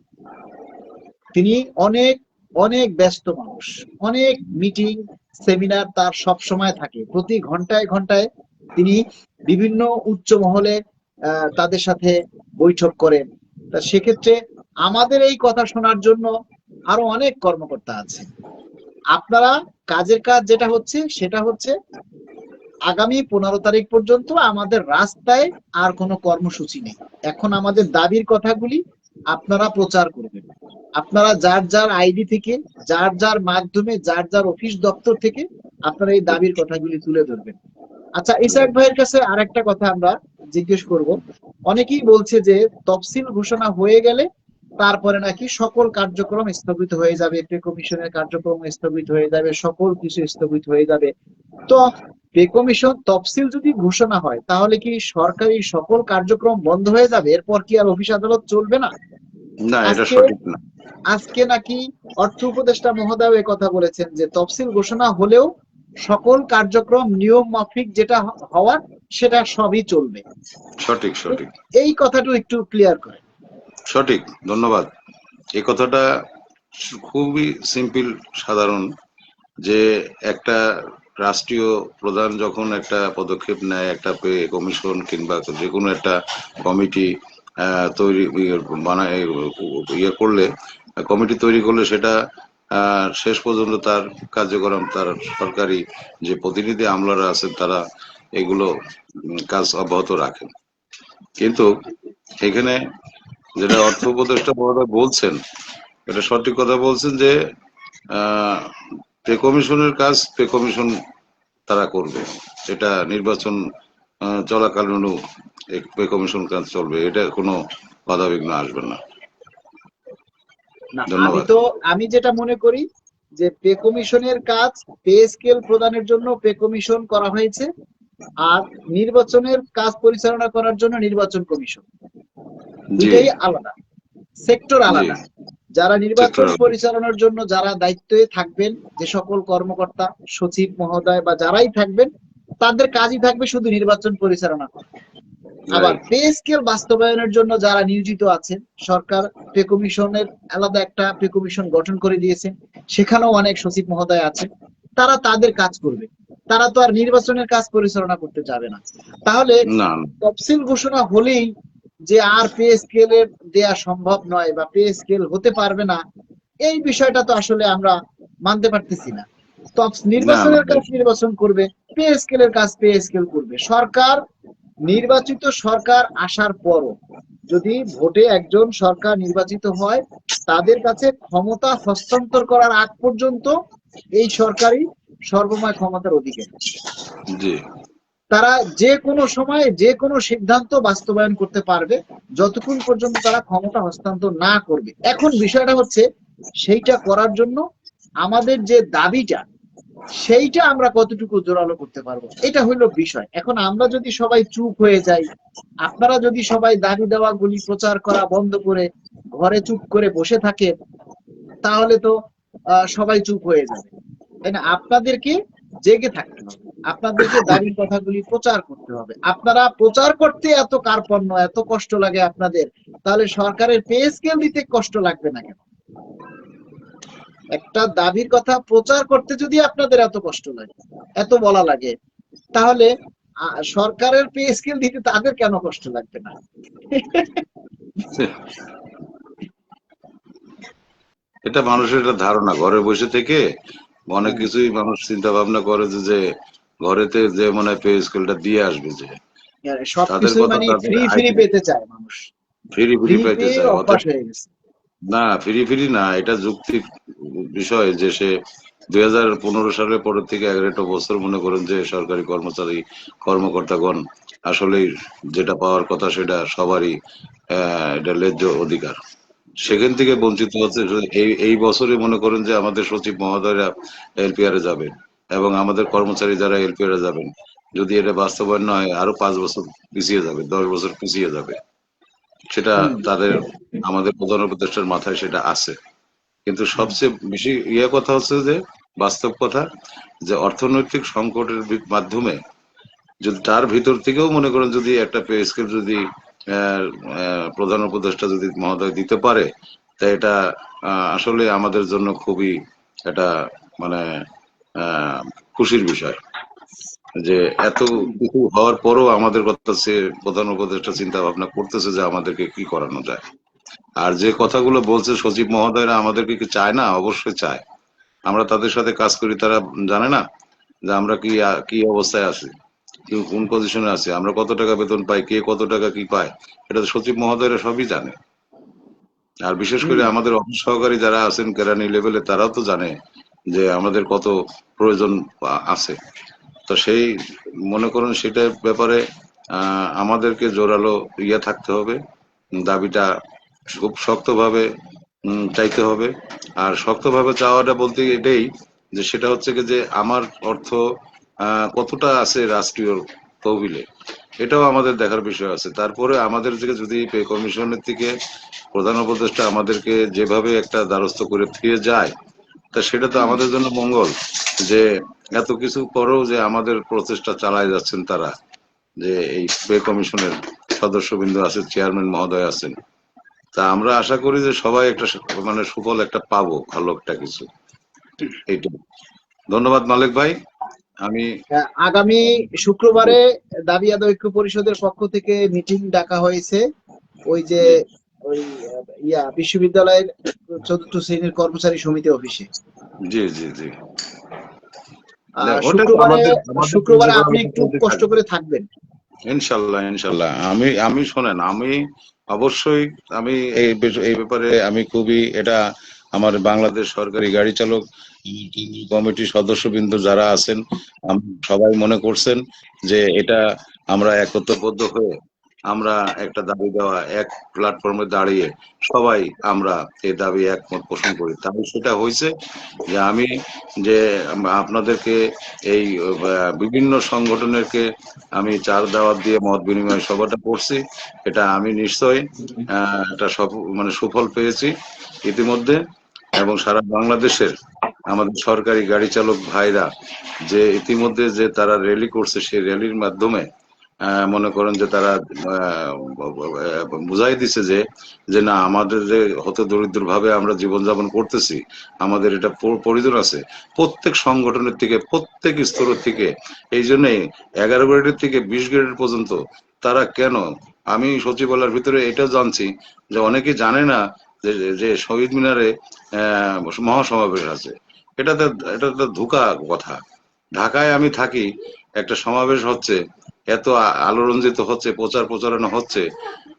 তিনি অনেক অনেক ব্যস্ত মানুষ, অনেক মিটিং সেমিনার তার সব সময় থাকে, প্রতি ঘন্টায় ঘন্টায় তিনি বিভিন্ন উচ্চ মহলে তাদের সাথে বৈঠক করেন। তা সেক্ষেত্রে আমাদের এই কথা শোনার জন্য আরো অনেক কর্মকর্তা আছে। আপনারা কাজের কাজ যেটা হচ্ছে সেটা হচ্ছে আগামী 15 তারিখ পর্যন্ত আমাদের রাস্তায় আর কোনো কর্মসূচি নেই। এখন আমাদের দাবির কথাগুলি আপনারা প্রচার করবেন, আপনারা যার যার আইডি থেকে, যার যার মাধ্যমে, যার যার অফিস দপ্তর থেকে আপনারা এই দাবির কথাগুলি তুলে ধরবেন। আচ্ছা, ইসাক ভাইয়ের কাছে আরেকটা কথা আমরা জিজ্ঞেস করব। অনেকেই বলছে যে তফসিল ঘোষণা হয়ে গেলে তারপরে নাকি সকল কার্যক্রম স্থগিত হয়ে যাবে, পে কমিশনের কার্যক্রম স্থগিত হয়ে যাবে, সকল কিছু স্থগিত হয়ে যাবে। তো পে কমিশন তফসিল যদি ঘোষণা হয় তাহলে কি সরকারি সকল কার্যক্রম বন্ধ হয়ে যাবে? এরপর কি আর অফিস আদালত চলবে না? না, এটা আজকে সঠিক না। আজকে নাকি অর্থ উপদেষ্টা মহোদয় কথা বলেছেন যে তফসিল ঘোষণা হলেও সকল কার্যক্রম নিয়ম মাফিক যেটা হওয়ার সেটা সবই চলবে। সঠিক সঠিক এই কথাটা একটু ক্লিয়ার করে। সঠিক, ধন্যবাদ। এই কথাটা খুবই সিম্পল, সাধারণ, যে একটা রাষ্ট্রীয় প্রধান যখন একটা পদক্ষেপ নেয়, একটা পে কমিশন কিংবা যে কোনো একটা কমিটি তৈরি বানায়, করলে, কমিটি তৈরি করলে সেটা শেষ পর্যন্ত তার কার্যক্রম, তার সরকারি যে প্রতিনিধি আমলারা আছেন তারা এগুলো কাজ অব্যাহত রাখেন। কিন্তু এখানে যেটা অর্থ উপদেষ্টা মহোদয় বলছেন, এটা সঠিক কথা বলছেন যে পে কমিশনের কাজ পে কমিশন তারা করবে, এটা নির্বাচন চলাকালীনও পে কমিশন কাজ চলবে, এটা কোনো বাধা বিঘ্ন আসবে না। না, ধন্যবাদ। আমি যেটা মনে করি যে পে কমিশনের কাজ, পে স্কেল প্রদানের জন্য পে কমিশন করা হয়েছে, আর নির্বাচনের কাজ পরিচালনা করার জন্য নির্বাচন কমিশন। জি দুটাই আলাদা, সেক্টর জি আলাদা। যারা নির্বাচন সেক্টর, পরিচালনার জন্য যারা দায়িত্বে থাকবেন, যে সকল কর্মকর্তা, সচিব মহোদয় বা যারাই থাকবেন, তাদের কাজই থাকবে শুধু নির্বাচন পরিচালনা করা। আবার রাইট, পে স্কেল বাস্তবায়নের জন্য যারা নিয়োজিত আছেন, সরকার পে কমিশনের আলাদা একটা পে কমিশন গঠন করে দিয়েছে, সেখানেও অনেক সচিব মহোদয় আছেন, তারা তাদের কাজ করবে, তারা তো আর নির্বাচনের কাজ পরিচালনা করতে যাবে না। তাহলে না তফসিল ঘোষণা হলেই যে আর পে স্কেলের দেয়া সম্ভব নয় বা পে স্কেল হতে পারবে না, এই বিষয়টা তো আসলে আমরা মানতে পারতেছি না। না না, নির্বাচনের কাজ নির্বাচন করবে, পে স্কেলের কাজ পে স্কেল করবে। সরকার, নির্বাচিত সরকার আসার পরও যদি ভোটে একজন সরকার নির্বাচিত হয়, তাদের কাছে ক্ষমতা হস্তান্তর করার আগ পর্যন্ত এই সরকারই সর্বময় ক্ষমতার অধিকারী। জি তারা যে কোনো সময় যে কোনো সিদ্ধান্ত বাস্তবায়ন করতে পারবে যতক্ষণ পর্যন্ত তারা ক্ষমতা হস্তান্তর না করবে। এখন বিষয়টা হচ্ছে সেইটা করার জন্য আমাদের যে দাবিটা, সেইটা আমরা কতটুকু জোরালো করতে পারবো, এটা হইলো বিষয়। এখন আমরা যদি সবাই চুপ হয়ে যাই, আপনারা যদি সবাই দাবি দেওয়া গুলি প্রচার করা বন্ধ করে ঘরে চুপ করে বসে থাকে, তাহলে তো সবাই চুপ হয়ে যাবে, তাই না? আপনাদেরকে জেগে থাকতে হবে, আপনাদেরকে দাবির কথাগুলি প্রচার করতে হবে। আপনারা প্রচার করতে এত কার্পণ্য, এত কষ্ট লাগে আপনাদের, তাহলে সরকারের পে স্কেল দিতে কষ্ট লাগবে না কেন? একটা দাবির কথা প্রচার করতে যদি আপনাদের এত কষ্ট লাগে, এত বলা লাগে, তাহলে সরকারের পে স্কেল দিতে তাদের কেন কষ্ট লাগবে না? এটা মানুষের একটা ধারণা, ঘরে বসে থেকে অনেক কিছুই মানুষ চিন্তা ভাবনা করে যে ঘরেতে যে মনে হয় পে স্কেলটা দিয়ে আসবে, যে তাদের সবকিছু কথা মানে তাদের ফ্রি ফ্রি পেতে চায় মানুষ, ফ্রি ফ্রি ফ্রি পাইতে পেয়ে চায়। অভ্যাস হয়ে গেছে। না, ফ্রি ফ্রি না, এটা যুক্তির বিষয় যে সে 2015 সালের পরের থেকে 11টা বছর মনে করেন যে সরকারি কর্মচারী কর্মকর্তাগণ আসলে যেটা পাওয়ার কথা সেটা সবারই এটা ন্যায্য অধিকার, সেখান থেকে বঞ্চিত হচ্ছে। এই বছরে মনে করেন যে আমাদের সচিব মহোদয়রা এলপিআর এ যাবেন এবং আমাদের কর্মচারী যারা এলপিআর এ যাবেন, যদি এটা বাস্তবায়ন না হয় আরো 5 বছর পিছিয়ে যাবে, 10 বছর পিছিয়ে যাবে। সেটা তাদের আমাদের প্রধান উপদেষ্টার মাথায় সেটা আছে। কিন্তু সবচেয়ে বেশি কথা হচ্ছে যে বাস্তব কথা, যে অর্থনৈতিক সংকটের মাধ্যমে যদি তার ভিতর থেকেও মনে করেন যদি একটা পে স্কেল যদি প্রধান উপদেষ্টা যদি মহোদয় দিতে পারে, তা এটা আসলে আমাদের জন্য খুবই এটা মানে খুশির বিষয় যে এত কিছু হওয়ার পরও আমাদের কথা সে প্রধান উপদেষ্টা চিন্তা ভাবনা করতেছে যে আমাদেরকে কি করানো যায়। আর যে কথাগুলো বলছে সচিব মহোদয়রা আমাদেরকে কি চায় না? অবশ্যই চায়। আমরা তাদের সাথে কাজ করি, তারা জানে না যে আমরা কি অবস্থায় আছি, কোন পজিশনে আছে, আমরা কত টাকা বেতন পাই, কে কত টাকা কি পায়, এটা তো সচিব মহোদয়রা সবই জানে। আর বিশেষ করে আমাদের অফিস সহকারী যারা আছেন কেরানি লেভেলে, তারাও তো জানে যে আমাদের কত প্রয়োজন আছে। তো সেই মনে করুন সেটার ব্যাপারে আমাদেরকে জোরালো থাকতে হবে, দাবিটা খুব শক্তভাবে চাইতে হবে। আর শক্তভাবে চাওয়াটা বলতে এটাই যে সেটা হচ্ছে কি যে আমার অর্থ কতটা আছে রাষ্ট্রীয় তহবিলে, এটাও আমাদের দেখার বিষয় আছে। তারপরে আমাদের থেকে যদি পে কমিশনের থেকে প্রধান উপদেষ্টা আমাদেরকে যেভাবে একটা দ্বারস্থ করে দিয়ে যায়, তা সেটা তো আমাদের জন্য মঙ্গল। যে এত কিছু পরেও যে আমাদের প্রচেষ্টা চালায় যাচ্ছেন তারা, যে এই পে কমিশনের সদস্যবৃন্দ আছে, চেয়ারম্যান মহোদয় আছেন, তা আমরা আশা করি যে সবাই একটা মানে সুফল একটা পাবো, ভালো একটা কিছু। এইটা। ধন্যবাদ মালিক ভাই। আমি আগামী শুক্রবারে দাবি আদায় ঐক্য পরিষদের পক্ষ থেকে মিটিং ডাকা হয়েছে, ওই যে ওই বিশ্ববিদ্যালয়ের 4th শ্রেণীর কর্মচারী সমিতি অফিসে। জি জি জি শুক্রবারে আপনি একটু কষ্ট করে থাকবেন। ইনশাল্লাহ ইনশাল্লাহ। আমি শোনেন, আমি অবশ্যই আমি এই ব্যাপারে আমি খুবই এটা আমার বাংলাদেশ সরকারি গাড়ি চালক কমিটির সদস্যবৃন্দ যারা আছেন সবাই মনে করছেন যে এটা আমরা একত্রবদ্ধ হয়ে আমরা একটা দাবি দেওয়া এক প্ল্যাটফর্মে দাঁড়িয়ে সবাই আমরা এই দাবি একমত পোষণ করি। তাই সেটা হয়েছে যে আমি যে আপনাদেরকে এই বিভিন্ন সংগঠনেরকে আমি চার দাওয়াত দিয়ে মত বিনিময় সভাটা করছি, এটা আমি নিশ্চয়ই একটা মানে সুফল পেয়েছি ইতিমধ্যে। এবং সারা বাংলাদেশের আমাদের সরকারি গাড়ি চালক ভাইরা যে ইতিমধ্যে যে তারা র্যালি করছে, সেই র্যালির মাধ্যমে মনে করেন যে তারা বুঝাই দিছে যে না, আমাদের যে হত দরিদ্র ভাবে আমরা জীবনযাপন করতেছি, আমাদের এটা প্রয়োজন আছে প্রত্যেক সংগঠনের থেকে, প্রত্যেক স্তর থেকে। এই জন্যই 11 গ্রেডের থেকে 20 গ্রেড পর্যন্ত তারা কেন, আমি সচিবালয়ের ভিতরে এটা জানছি যে অনেকে জানে না যে শহীদ মিনারে মহাসমাবেশ আছে। এটা তো ধোঁকা কথা। ঢাকায় আমি থাকি, একটা সমাবেশ হচ্ছে, এত আলোরঞ্জিত হচ্ছে, প্রচারণা হচ্ছে,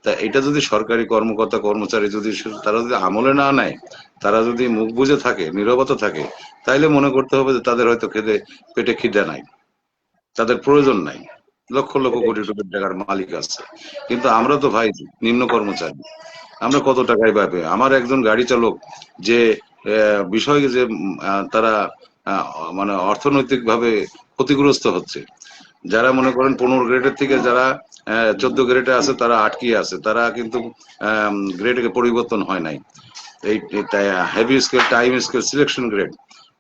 তা এটা যদি সরকারি কর্মকর্তা কর্মচারী যদি তারা যদি আমলে না নেয়, তারা যদি মুখ বুজে থাকে, নীরবতা থাকে, তাইলে মনে করতে হবে যে তাদের হয়তো পেটে খিদে নাই, তাদের প্রয়োজন নাই। লক্ষ লক্ষ কোটি কোটি টাকার মালিক আছে, কিন্তু আমরা তো ভাই নিম্ন কর্মচারী, আমরা কত টাকায় পাবে। আমার একজন গাড়ি চালক যে বিষয় যে তারা মানে অর্থনৈতিক ভাবে ক্ষতিগ্রস্ত হচ্ছে, যারা মনে করেন 15 গ্রেডের থেকে যারা 14 গ্রেডে আছে তারা আটকে আছে, তারা কিন্তু গ্রেডে পরিবর্তন হয় নাই। এই heavy scale, time scale, selection grade,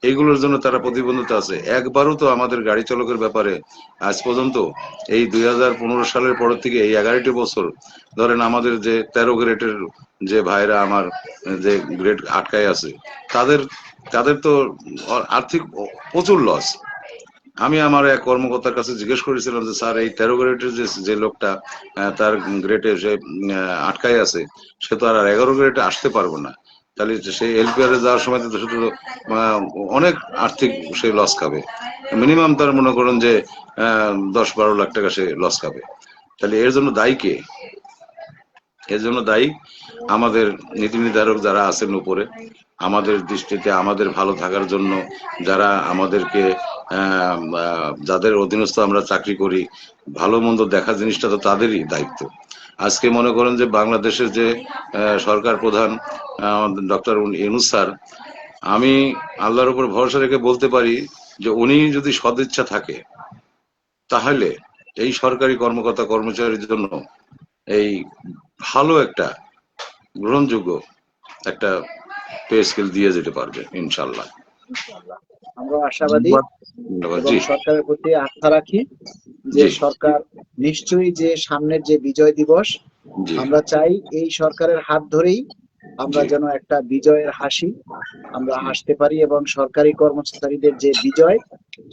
এইগুলোর জন্য তারা প্রতিবন্ধিত আছে। একবারও তো আমাদের গাড়ি চালকের ব্যাপারে আজ পর্যন্ত এই 2015 সালের পর থেকে এই 11টি বছর ধরেন আমাদের যে 13 গ্রেডের যে ভাইরা আমার যে গ্রেড আটকায় আছে তাদের তাদের তো আর্থিক প্রচুর লস। আমি আমার এক কর্মকর্তার কাছে জিজ্ঞেস করেছিলাম যে স্যার এই 13 গ্রেডের যে লোকটা তার গ্রেডে সে আটকায় আছে, সে তো আর 11 গ্রেডে আসতে পারবে না, তাহলে সেই এলপিআর এ যাওয়ার সময় তো শুধু অনেক আর্থিক সে লস খাবে। মিনিমাম তার মনে করেন যে 10-12 লাখ টাকা সে লস খাবে। তাহলে এর জন্য দায়ী কে? এর জন্য দায়ী আমাদের নীতি নির্ধারক যারা আছেন উপরে, আমাদের দৃষ্টিতে আমাদের ভালো থাকার জন্য যারা আমাদেরকে যাদের অধীনস্থ আমরা চাকরি করি, ভালো মন্দ দেখা জিনিসটা তো তাদেরই দায়িত্ব। আজকে মনে করেন যে বাংলাদেশের যে সরকার প্রধান ডক্টর ইউনূস স্যার, আমি আল্লাহর উপর ভরসা রেখে বলতে পারি যে উনি যদি সদিচ্ছা থাকে তাহলে এই সরকারি কর্মকর্তা কর্মচারীর জন্য এই ভালো একটা গ্রহণযোগ্য একটা পে স্কেল দিয়ে যেতে পারবে ইনশাল্লাহ। আমরা আশাবাদী ধন্যবাদ। এবং জি সরকারের প্রতি আস্থা রাখি যে জি সরকার নিশ্চয়ই যে সামনের যে বিজয় দিবস, জি আমরা চাই এই সরকারের হাত ধরেই আমরা জি যেন একটা বিজয়ের হাসি আমরা হাসতে পারি এবং সরকারি কর্মচারীদের যে বিজয়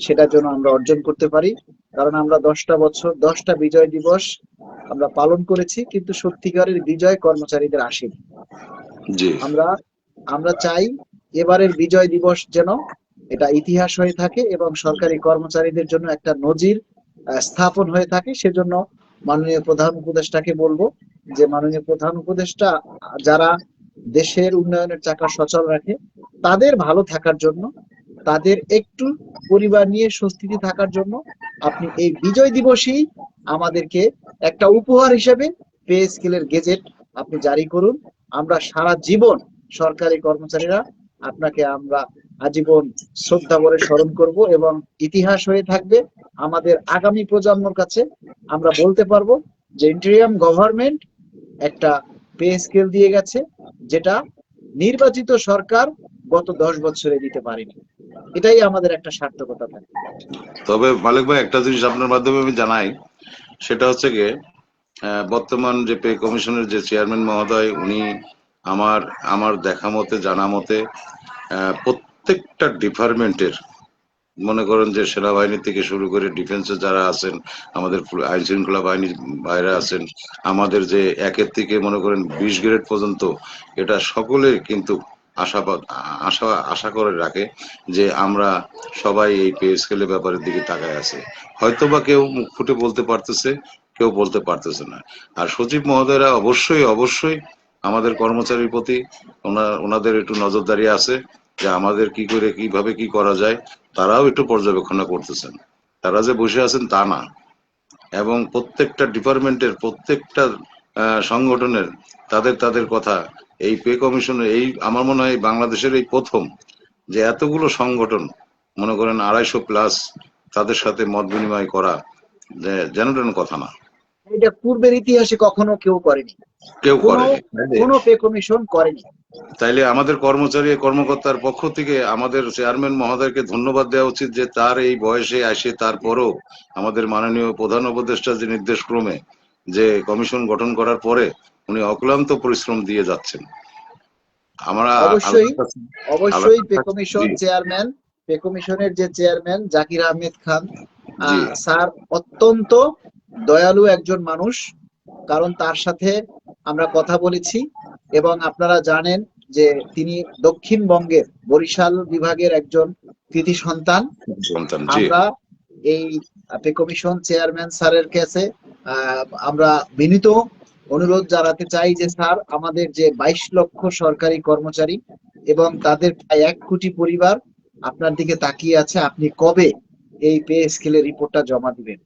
সেটা যেন আমরা অর্জন করতে পারি। কারণ আমরা 10টা বছর 10টা বিজয় দিবস আমরা পালন করেছি, কিন্তু সত্যিকারের বিজয় কর্মচারীদের আসেনি। জি আমরা আমরা চাই এবারের বিজয় দিবস যেন এটা ইতিহাস হয়ে থাকে এবং সরকারি কর্মচারীদের জন্য একটা নজির স্থাপন হয়ে থাকে। সেজন্য মাননীয় প্রধান উপদেষ্টাকে বলবো যে মাননীয় প্রধান উপদেষ্টা যারা দেশের উন্নয়নের চাকা সচল রাখে তাদের ভালো থাকার জন্য, তাদের একটু পরিবার নিয়ে স্বস্তিতে থাকার জন্য আপনি এই বিজয় দিবসেই আমাদেরকে একটা উপহার হিসেবে পে স্কেলের গেজেট আপনি জারি করুন। আমরা সারা জীবন সরকারি কর্মচারীরা আপনাকে আমরা আজীবন শ্রদ্ধা করে স্মরণ করব এবং ইতিহাস হয়ে থাকবে আমাদের আগামী প্রজন্মর কাছে। আমরা বলতে পারবো যে ইন্টেরিয়াম গভর্নমেন্ট একটা পে স্কেল দিয়ে গেছে যেটা নির্বাচিত সরকার গত 10 বছরে দিতে পারেনি। এটাই আমাদের একটা সার্থকতা থাকে। তবে মালিক ভাই একটা জিনিস আপনার মাধ্যমে আমি জানাই, সেটা হচ্ছে গিয়ে বর্তমান যে পে কমিশনের যে চেয়ারম্যান মহোদয়, উনি আমার আমার দেখা মতে জানা মতে প্রত্যেকটা ডিপার্টমেন্টের মনে করেন যে সেনাবাহিনী থেকে শুরু করে ডিফেন্সে যারা আছেন, আমাদের আইন শৃঙ্খলা বাহিনীর বাইরে আছেন, আমাদের যে 1 থেকে মনে করেন 20 গ্রেড পর্যন্ত, এটা সকলে কিন্তু আশাবাদ আশা আশা করে রাখে যে আমরা সবাই এই পে স্কেলের ব্যাপারের দিকে তাকায় আছে। হয়তোবা কেউ মুখ ফুটে বলতে পারতেছে, কেউ বলতে পারতেছে না। আর সচিব মহোদয়রা অবশ্যই অবশ্যই আমাদের কর্মচারীর প্রতি ওনাদের একটু নজরদারি আছে যে আমাদের কি করে কিভাবে কি করা যায়, তারাও একটু পর্যবেক্ষণ করতেছেন। তারা যে বসে আছেন তা না, এবং প্রত্যেকটা ডিপার্টমেন্টের প্রত্যেকটা সংগঠনের তাদের তাদের কথা এই পে কমিশনের, এই আমার মনে হয় বাংলাদেশের এই প্রথম যে এতগুলো সংগঠন মনে করেন 250+ তাদের সাথে মত বিনিময় করা যেন তেন কথা না। এটা পূর্বের ইতিহাসে কখনো কেউ করেনি, কেউ করে কোনো পে কমিশন করেনি। তাইলে আমাদের কর্মচারী কর্মকর্তার পক্ষ থেকে আমাদের চেয়ারম্যান মহোদয়কে ধন্যবাদ দেওয়া উচিত যে তার এই বয়সে আসে তারপরও আমাদের মাননীয় প্রধান উপদেষ্টা যে নির্দেশ ক্রমে যে কমিশন গঠন করার পরে উনি অক্লান্ত পরিশ্রম দিয়ে যাচ্ছেন। আমরা অবশ্যই পে কমিশন চেয়ারম্যান, পে কমিশনের যে চেয়ারম্যান জাকির আহমেদ খান স্যার অত্যন্ত দয়ালু একজন মানুষ। কারণ তার সাথে আমরা কথা বলেছি এবং আপনারা জানেন যে তিনি দক্ষিণবঙ্গের বরিশাল বিভাগের একজন কৃতি সন্তান। আমরা এই পে কমিশন চেয়ারম্যান স্যারের কাছে আমরা বিনীত অনুরোধ জানাতে চাই যে স্যার আমাদের যে 22 লক্ষ সরকারি কর্মচারী এবং তাদের প্রায় 1 কোটি পরিবার আপনার দিকে তাকিয়ে আছে, আপনি কবে এই পে স্কেলের রিপোর্টটা জমা দিবেন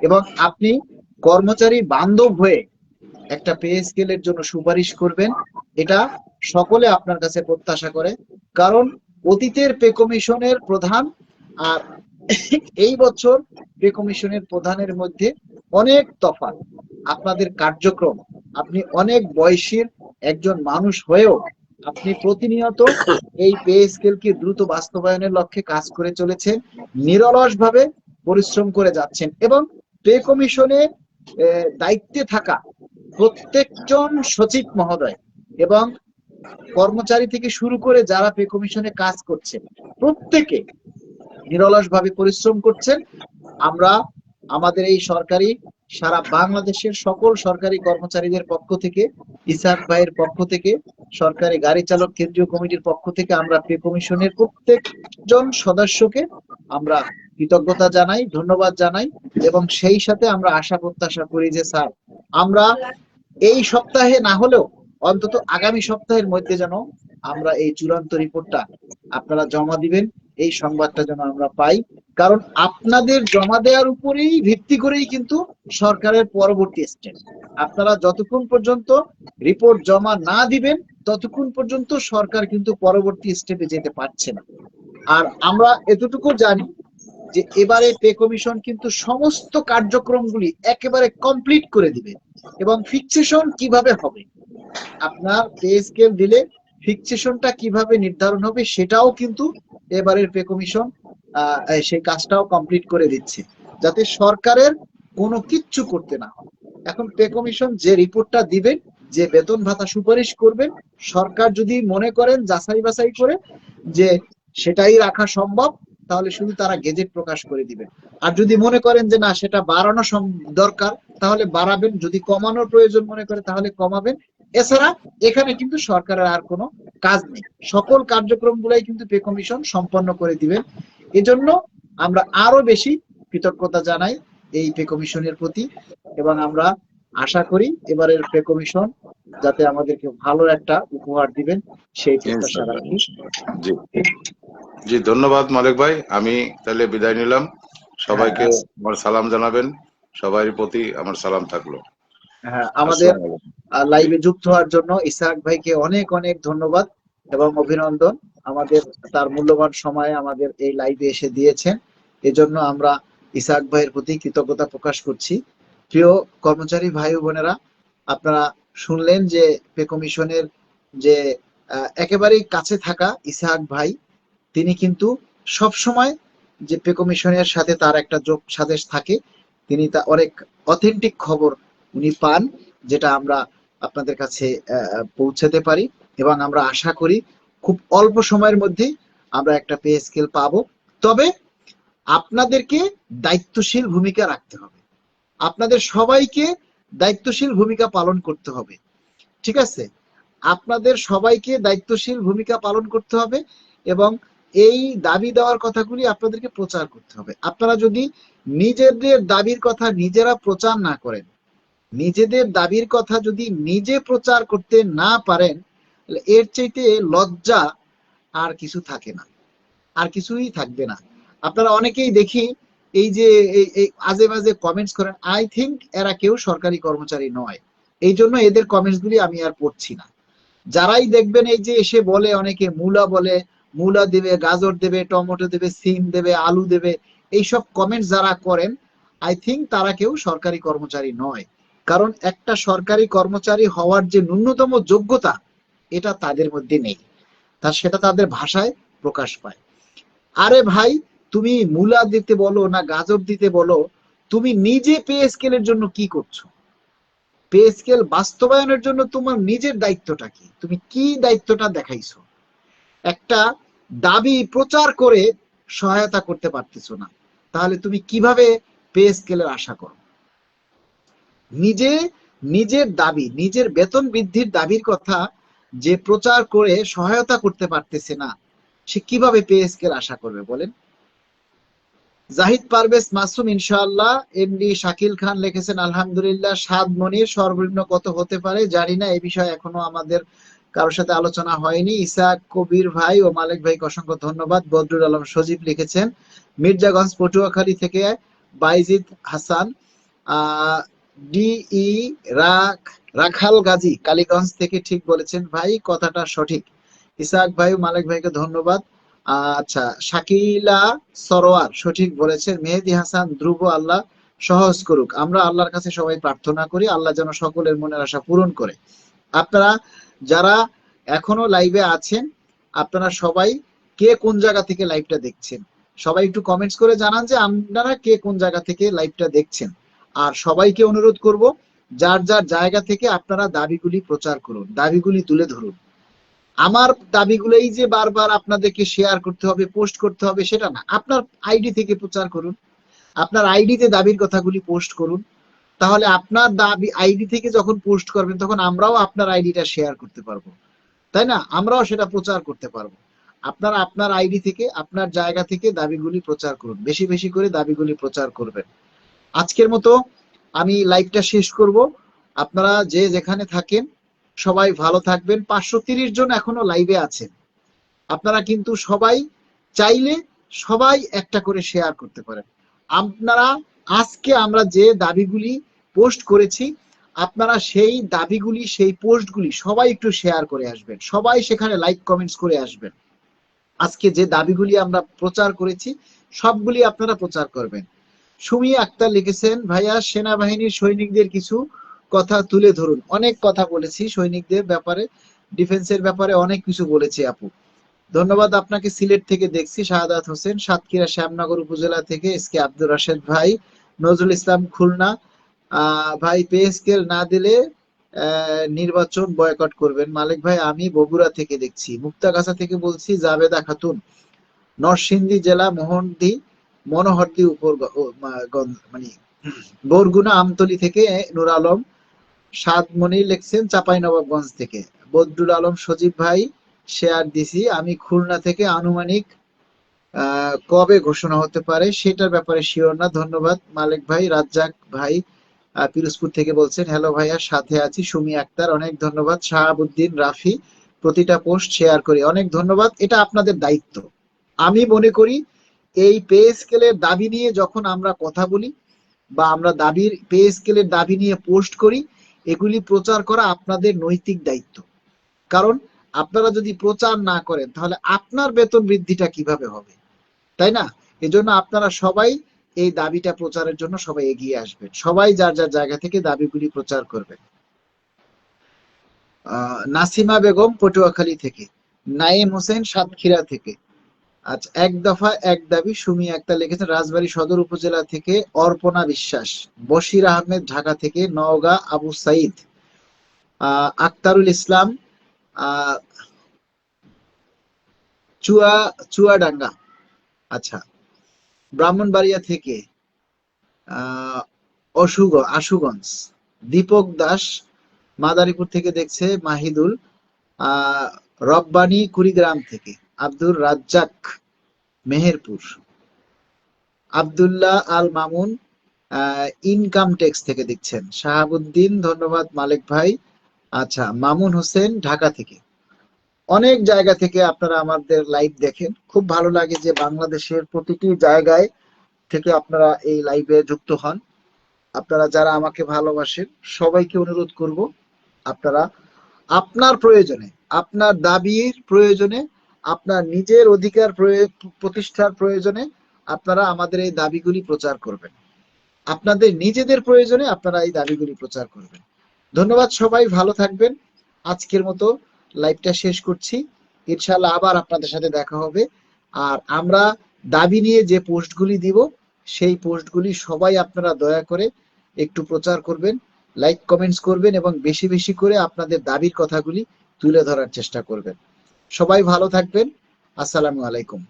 এবং আপনি কর্মচারী বান্ধব হয়ে একটা পে স্কেলের জন্য সুপারিশ করবেন, এটা সকলে আপনার কাছে প্রত্যাশা করে। কারণ অতীতের পে কমিশনের প্রধান আর এই বছর পে কমিশনের প্রধানের মধ্যে অনেক তফাৎ। আপনাদের কার্যক্রম, আপনি অনেক বয়সীর একজন মানুষ হয়েও আপনি প্রতিনিয়ত এই পে স্কেলকে দ্রুত বাস্তবায়নের লক্ষ্যে কাজ করে চলেছেন, নিরলসভাবে পরিশ্রম করে যাচ্ছেন এবং পে কমিশনে দায়িত্বে থাকা প্রত্যেকজন সচিব মহোদয় এবং কর্মচারী থেকে শুরু করে যারা পে কমিশনে কাজ করছে প্রত্যেকে নিরলসভাবে পরিশ্রম করছেন। আমরা আমাদের এই সরকারি সারা বাংলাদেশের সকল সরকারি কর্মচারীদের পক্ষ থেকে, ইসহাক ভাইয়ের পক্ষ থেকে, সরকারি গাড়ি চালক কেন্দ্রীয় কমিটির পক্ষ থেকে আমরা পে কমিশনের প্রত্যেকজন সদস্যকে আমরা কৃতজ্ঞতা জানাই, ধন্যবাদ জানাই এবং সেই সাথে আমরা আশা প্রত্যাশা করি যে স্যার আমরা এই সপ্তাহে না হলেও অন্তত আগামী সপ্তাহের মধ্যে যেন আমরা এই চূড়ান্ত রিপোর্টটা আপনারা জমা দিবেন, এই সংবাদটা যেন আমরা পাই। কারণ আপনাদের জমা দেওয়ার উপরেই ভিত্তি করেই কিন্তু সরকারের পরবর্তী স্টেপ। আপনারা যতক্ষণ পর্যন্ত রিপোর্ট জমা না দিবেন ততক্ষণ পর্যন্ত সরকার কিন্তু পরবর্তী স্টেপে যেতে পারছে না। আর আমরা এতটুকু জানি যে এবারে পে কমিশন কিন্তু সমস্ত কার্যক্রমগুলি একেবারে কমপ্লিট করে দিবে এবং ফিক্সেশন কিভাবে হবে, আপনার পে স্কেল দিলে ফিক্সেশনটা কিভাবে নির্ধারণ হবে সেটাও কিন্তু এবারের পে কমিশন সেই কাজটাও কমপ্লিট করে দিচ্ছে, যাতে সরকারের কোনো কিচ্ছু করতে না হয়। এখন পে কমিশন যে রিপোর্টটা দিবেন, যে বেতন ভাতা সুপারিশ করবেন, সরকার যদি মনে করেন যাচাই বাছাই করে যে সেটাই রাখা সম্ভব, তাহলে শুধু তারা গেজেট প্রকাশ করে দিবেন। আর যদি মনে করেন যে না সেটা বাড়ানো দরকার তাহলে বাড়াবেন, যদি কমানোর প্রয়োজন মনে করে তাহলে কমাবেন। এছাড়া এখানে কিন্তু সরকারের আর কোনো কাজ নেই, সকল কার্যক্রমগুলাই কিন্তু পে কমিশন সম্পন্ন করে দিবেন। এজন্য আমরা আরো বেশি কৃতজ্ঞতা জানাই এই পে কমিশনের প্রতি এবং আমরা আশা করি এবারের পে কমিশন যাতে আমাদেরকে ভালো একটা উপহার দিবেন সেই প্রত্যাশা রাখি। জি জি, ধন্যবাদ মালিক ভাই। আমি তাহলে বিদায় নিলাম। সবাইকে আমার সালাম জানাবেন, সবার প্রতি আমার সালাম থাকলো। হ্যাঁ, আমাদের লাইভে যুক্ত হওয়ার জন্য ইসহাক ভাইকে অনেক অনেক ধন্যবাদ এবং অভিনন্দন। আমাদের তার মূল্যবান সময় আমাদের এই লাইভে এসে দিয়েছেন, এজন্য আমরা ইসহাক ভাইয়ের প্রতি কৃতজ্ঞতা প্রকাশ করছি। প্রিয় কর্মচারী ভাই ও বোনেরা, আপনারা শুনলেন যে পে কমিশনের যে একেবারেই কাছে থাকা ইসহাক ভাই, তিনি কিন্তু সব সময় যে পে কমিশনের সাথে তার একটা যোগ সাদেশ থাকে, তিনি তা অনেক অথেন্টিক খবর উনি পান, যেটা আমরা আপনাদের কাছে পৌঁছাতে পারি এবং আমরা আশা করি খুব অল্প সময়ের মধ্যে আমরা একটা পে স্কেল পাবো। তবে আপনাদেরকে দায়িত্বশীল ভূমিকা রাখতে হবে, আপনাদের সবাইকে দায়িত্বশীল ভূমিকা পালন করতে হবে, ঠিক আছে? আপনাদের সবাইকে দায়িত্বশীল ভূমিকা পালন করতে হবে এবং এই দাবি দেওয়ার কথাগুলি আপনাদেরকে প্রচার করতে হবে। আপনারা যদি নিজেদের দাবির কথা নিজেরা প্রচার না করেন, নিজেদের দাবির কথা যদি নিজে প্রচার করতে না পারেন, এর চাইতে লজ্জা আর কিছু থাকে না, আর কিছুই থাকবে না। আপনারা অনেকেই দেখি এই যে আজে বাজে কমেন্টস করেন, আই থিঙ্ক এরা কেউ সরকারি কর্মচারী নয়, এই জন্য এদের কমেন্টস গুলি আমি আর পড়ছি না। যারাই দেখবেন এই যে এসে বলে, অনেকে মূলা বলে, মূলা দেবে, গাজর দেবে, টমেটো দেবে, সিম দেবে, আলু দেবে, এইসব কমেন্টস যারা করেন, আই থিঙ্ক তারা কেউ সরকারি কর্মচারী নয়। কারণ একটা সরকারি কর্মচারী হওয়ার যে ন্যূনতম যোগ্যতা, এটা তাদের মধ্যে নেই, সেটা তাদের ভাষায় প্রকাশ পায়। আরে ভাই, তুমি মূলা দিতে বলো না গাজর দিতে বলো, তুমি নিজে পে স্কেলের জন্য কি করছো? পে স্কেল বাস্তবায়নের জন্য তোমার নিজের দায়িত্বটা কি? তুমি কি দায়িত্বটা দেখাইছো? একটা দাবি প্রচার করে সহায়তা করতে পারতেছো না, তাহলে তুমি কিভাবে পে স্কেলের আশা করো? নিজের দাবি, নিজের বেতন বৃদ্ধির দাবির কথা যে প্রচার করে সহায়তা করতে পারতেছে না, সে কিভাবে পে স্কেল আশা করবে বলেন? জাহিদ পারভেজ মাসুম ইনশাআল্লাহ। এমডি শাকিল খান লিখেছেন আলহামদুলিল্লাহ। সাদ মনির সর্বনিম্ন কত হতে পারে জানি না, এই বিষয়ে এখনো আমাদের কারোর সাথে আলোচনা হয়নি। ইসাক কবির ভাই ও মালিক ভাইকে অসংখ্য ধন্যবাদ। বদরুল আলম সজীব লিখেছেন মির্জাগঞ্জ পটুয়াখালী থেকে বাইজিদ হাসান, ডিই রাখাল গাজী কালীগঞ্জ থেকে ঠিক বলেছেন ভাই, কথাটা সঠিক। ইসাক ভাই ও মালিক ভাইকে ধন্যবাদ। আচ্ছা, শাকিলা সরোয়ার সঠিক বলেছেন। মেহেদি হাসান ধ্রুব, আল্লাহ সহজ করুক। আমরা আল্লাহর কাছে সবাই প্রার্থনা করি আল্লাহ যেন সকলের মনের আশা পূরণ করে। আপনারা যারা এখনো লাইভে আছেন, আপনারা সবাই কে কোন জায়গা থেকে লাইভটা দেখছেন সবাই একটু কমেন্টস করে জানান যে আপনারা কে কোন জায়গা থেকে লাইভটা দেখছেন। আর সবাইকে অনুরোধ করব, যার যার জায়গা থেকে আপনারা দাবিগুলি প্রচার করুন, দাবিগুলি তুলে ধরুন। আমার দাবিগুলোই যে বারবার আপনাদেরকে শেয়ার করতে হবে, পোস্ট করতে হবে সেটা না। আপনার আইডি থেকে প্রচার করুন, আপনার আইডিতে দাবির কথাগুলি পোস্ট করুন। তাহলে আপনার দাবি আইডি থেকে যখন পোস্ট করবেন তখন আমরাও আপনার আইডিটা শেয়ার করতে পারবো, তাই না? আমরাও সেটা প্রচার করতে পারবো। আপনারা আপনার আইডি থেকে, আপনার জায়গা থেকে দাবিগুলি প্রচার করুন, বেশি বেশি করে দাবিগুলি প্রচার করবেন। আজকের মতো আমি লাইভটা শেষ করব। আপনারা যে যেখানে থাকেন সবাই ভালো থাকবেন। 530 জন এখনো লাইভে আছেন। আপনারা কিন্তু সবাই চাইলে সবাই একটা করে শেয়ার করতে পারেন। আপনারা আজকে আমরা যে দাবিগুলি পোস্ট করেছি, আপনারা সেই দাবিগুলি, সেই পোস্টগুলি সবাই একটু শেয়ার করে আসবেন, সবাই সেখানে লাইক কমেন্টস করে আসবেন। আজকে যে দাবিগুলি আমরা প্রচার করেছি সবগুলি আপনারা প্রচার করবেন। সুমি আক্তার লিখেছেন, ভাইয়া সেনাবাহিনীর সৈনিকদের কিছু কথা তুলে ধরুন। অনেক কথা বলেছি সৈনিকদের ব্যাপারে, ডিফেন্সের ব্যাপারে অনেক কিছু বলেছি আপু। ধন্যবাদ আপনাকে। সিলেট থেকে দেখছি শাহাদাত হোসেন, সাতক্ষীরা শ্যামনগর উপজেলা থেকে এস কে আব্দুর রাশেদ ভাই, নজরুল ইসলাম খুলনা ভাই, পে স্কেল না দিলে নির্বাচন বয়কট করবেন। মালিক ভাই আমি বগুড়া থেকে দেখছি। মুক্তাগাছা থেকে বলছি জাবেদা খাতুন, নরসিংদী জেলা মনোহরদী উপর মানে বরগুনা আমতলী থেকে নুর আলম, সাদমণি লিখছেন চাঁপাইনবাবগঞ্জ থেকে। বদরুল আলম সজীব ভাই শেয়ার দিছি। আমি খুলনা থেকে। আনুমানিক কবে ঘোষণা হতে পারে সেটার ব্যাপারে শিওর না। ধন্যবাদ মালিক ভাই। রাজ্জাক ভাই পিরোজপুর থেকে বলছেন, হ্যালো ভাইয়া সাথে আছি। সুমি আক্তার অনেক ধন্যবাদ। শাহাবুদ্দিন রাফি প্রতিটা পোস্ট শেয়ার করি, অনেক ধন্যবাদ। এটা আপনাদের দায়িত্ব। আমি মনে করি এই পে স্কেলের দাবি নিয়ে যখন আমরা কথা বলি বা আমরা দাবির পে স্কেলের দাবি নিয়ে পোস্ট করি, এগুলি প্রচার করা আপনাদের নৈতিক দায়িত্ব। কারণ আপনারা যদি প্রচার না করেন তাহলে আপনার বেতন বৃদ্ধিটা কিভাবে হবে, তাই না? এজন্য আপনারা সবাই এই দাবিটা প্রচারের জন্য সবাই এগিয়ে আসবেন, সবাই যার যার জায়গা থেকে দাবিগুলি প্রচার করবেন। নাসিমা বেগম পটুয়াখালী থেকে, নাইম হোসেন সাতক্ষীরা থেকে। আচ্ছা, এক দফা এক দাবি সুমি আক্তার লিখেছেন রাজবাড়ী সদর উপজেলা থেকে। অর্পণা বিশ্বাস, বশির আহমেদ ঢাকা থেকে। নওগাঁ আবু সাইদ, আক্তারুল ইসলাম চুয়াডাঙ্গা, আচ্ছা ব্রাহ্মণবাড়িয়া থেকে। আশুগঞ্জ, দীপক দাস মাদারীপুর থেকে দেখছে। মাহিদুল, রব্বানী কুড়িগ্রাম থেকে। আব্দুর রাজ্জাক মেহেরপুর। আব্দুল্লাহ আল মামুন ইনকাম ট্যাক্স থেকে দেখছেন। শাহাবুদ্দিন ধন্যবাদ মালিক ভাই। আচ্ছা, মামুন হোসেন ঢাকা থেকে। অনেক জায়গা থেকে আপনারা আমাদের লাইভ দেখেন, খুব ভালো লাগে যে বাংলাদেশের প্রতিটি জায়গায় থেকে আপনারা এই লাইভে যুক্ত হন। আপনারা যারা আমাকে ভালোবাসেন সবাইকে অনুরোধ করব, আপনারা আপনার প্রয়োজনে, আপনার দাবির প্রয়োজনে, আপনার নিজের অধিকার প্রতিষ্ঠার প্রয়োজনে আপনারা আমাদের এই দাবিগুলি প্রচার করবেন। আপনাদের নিজেদের প্রয়োজনে আপনারা এই দাবিগুলি প্রচার করবেন। ধন্যবাদ, সবাই ভালো থাকবেন। আজকের মতো লাইভটা শেষ করছি। ইনশাআল্লাহ আবার আপনাদের সাথে দেখা হবে। আর আমরা দাবি নিয়ে যে পোস্টগুলি দিব সেই পোস্টগুলি সবাই আপনারা দয়া করে একটু প্রচার করবেন, লাইক কমেন্টস করবেন এবং বেশি বেশি করে আপনাদের দাবির কথাগুলি তুলে ধরার চেষ্টা করবেন। সবাই ভালো থাকবেন। আসসালামু আলাইকুম।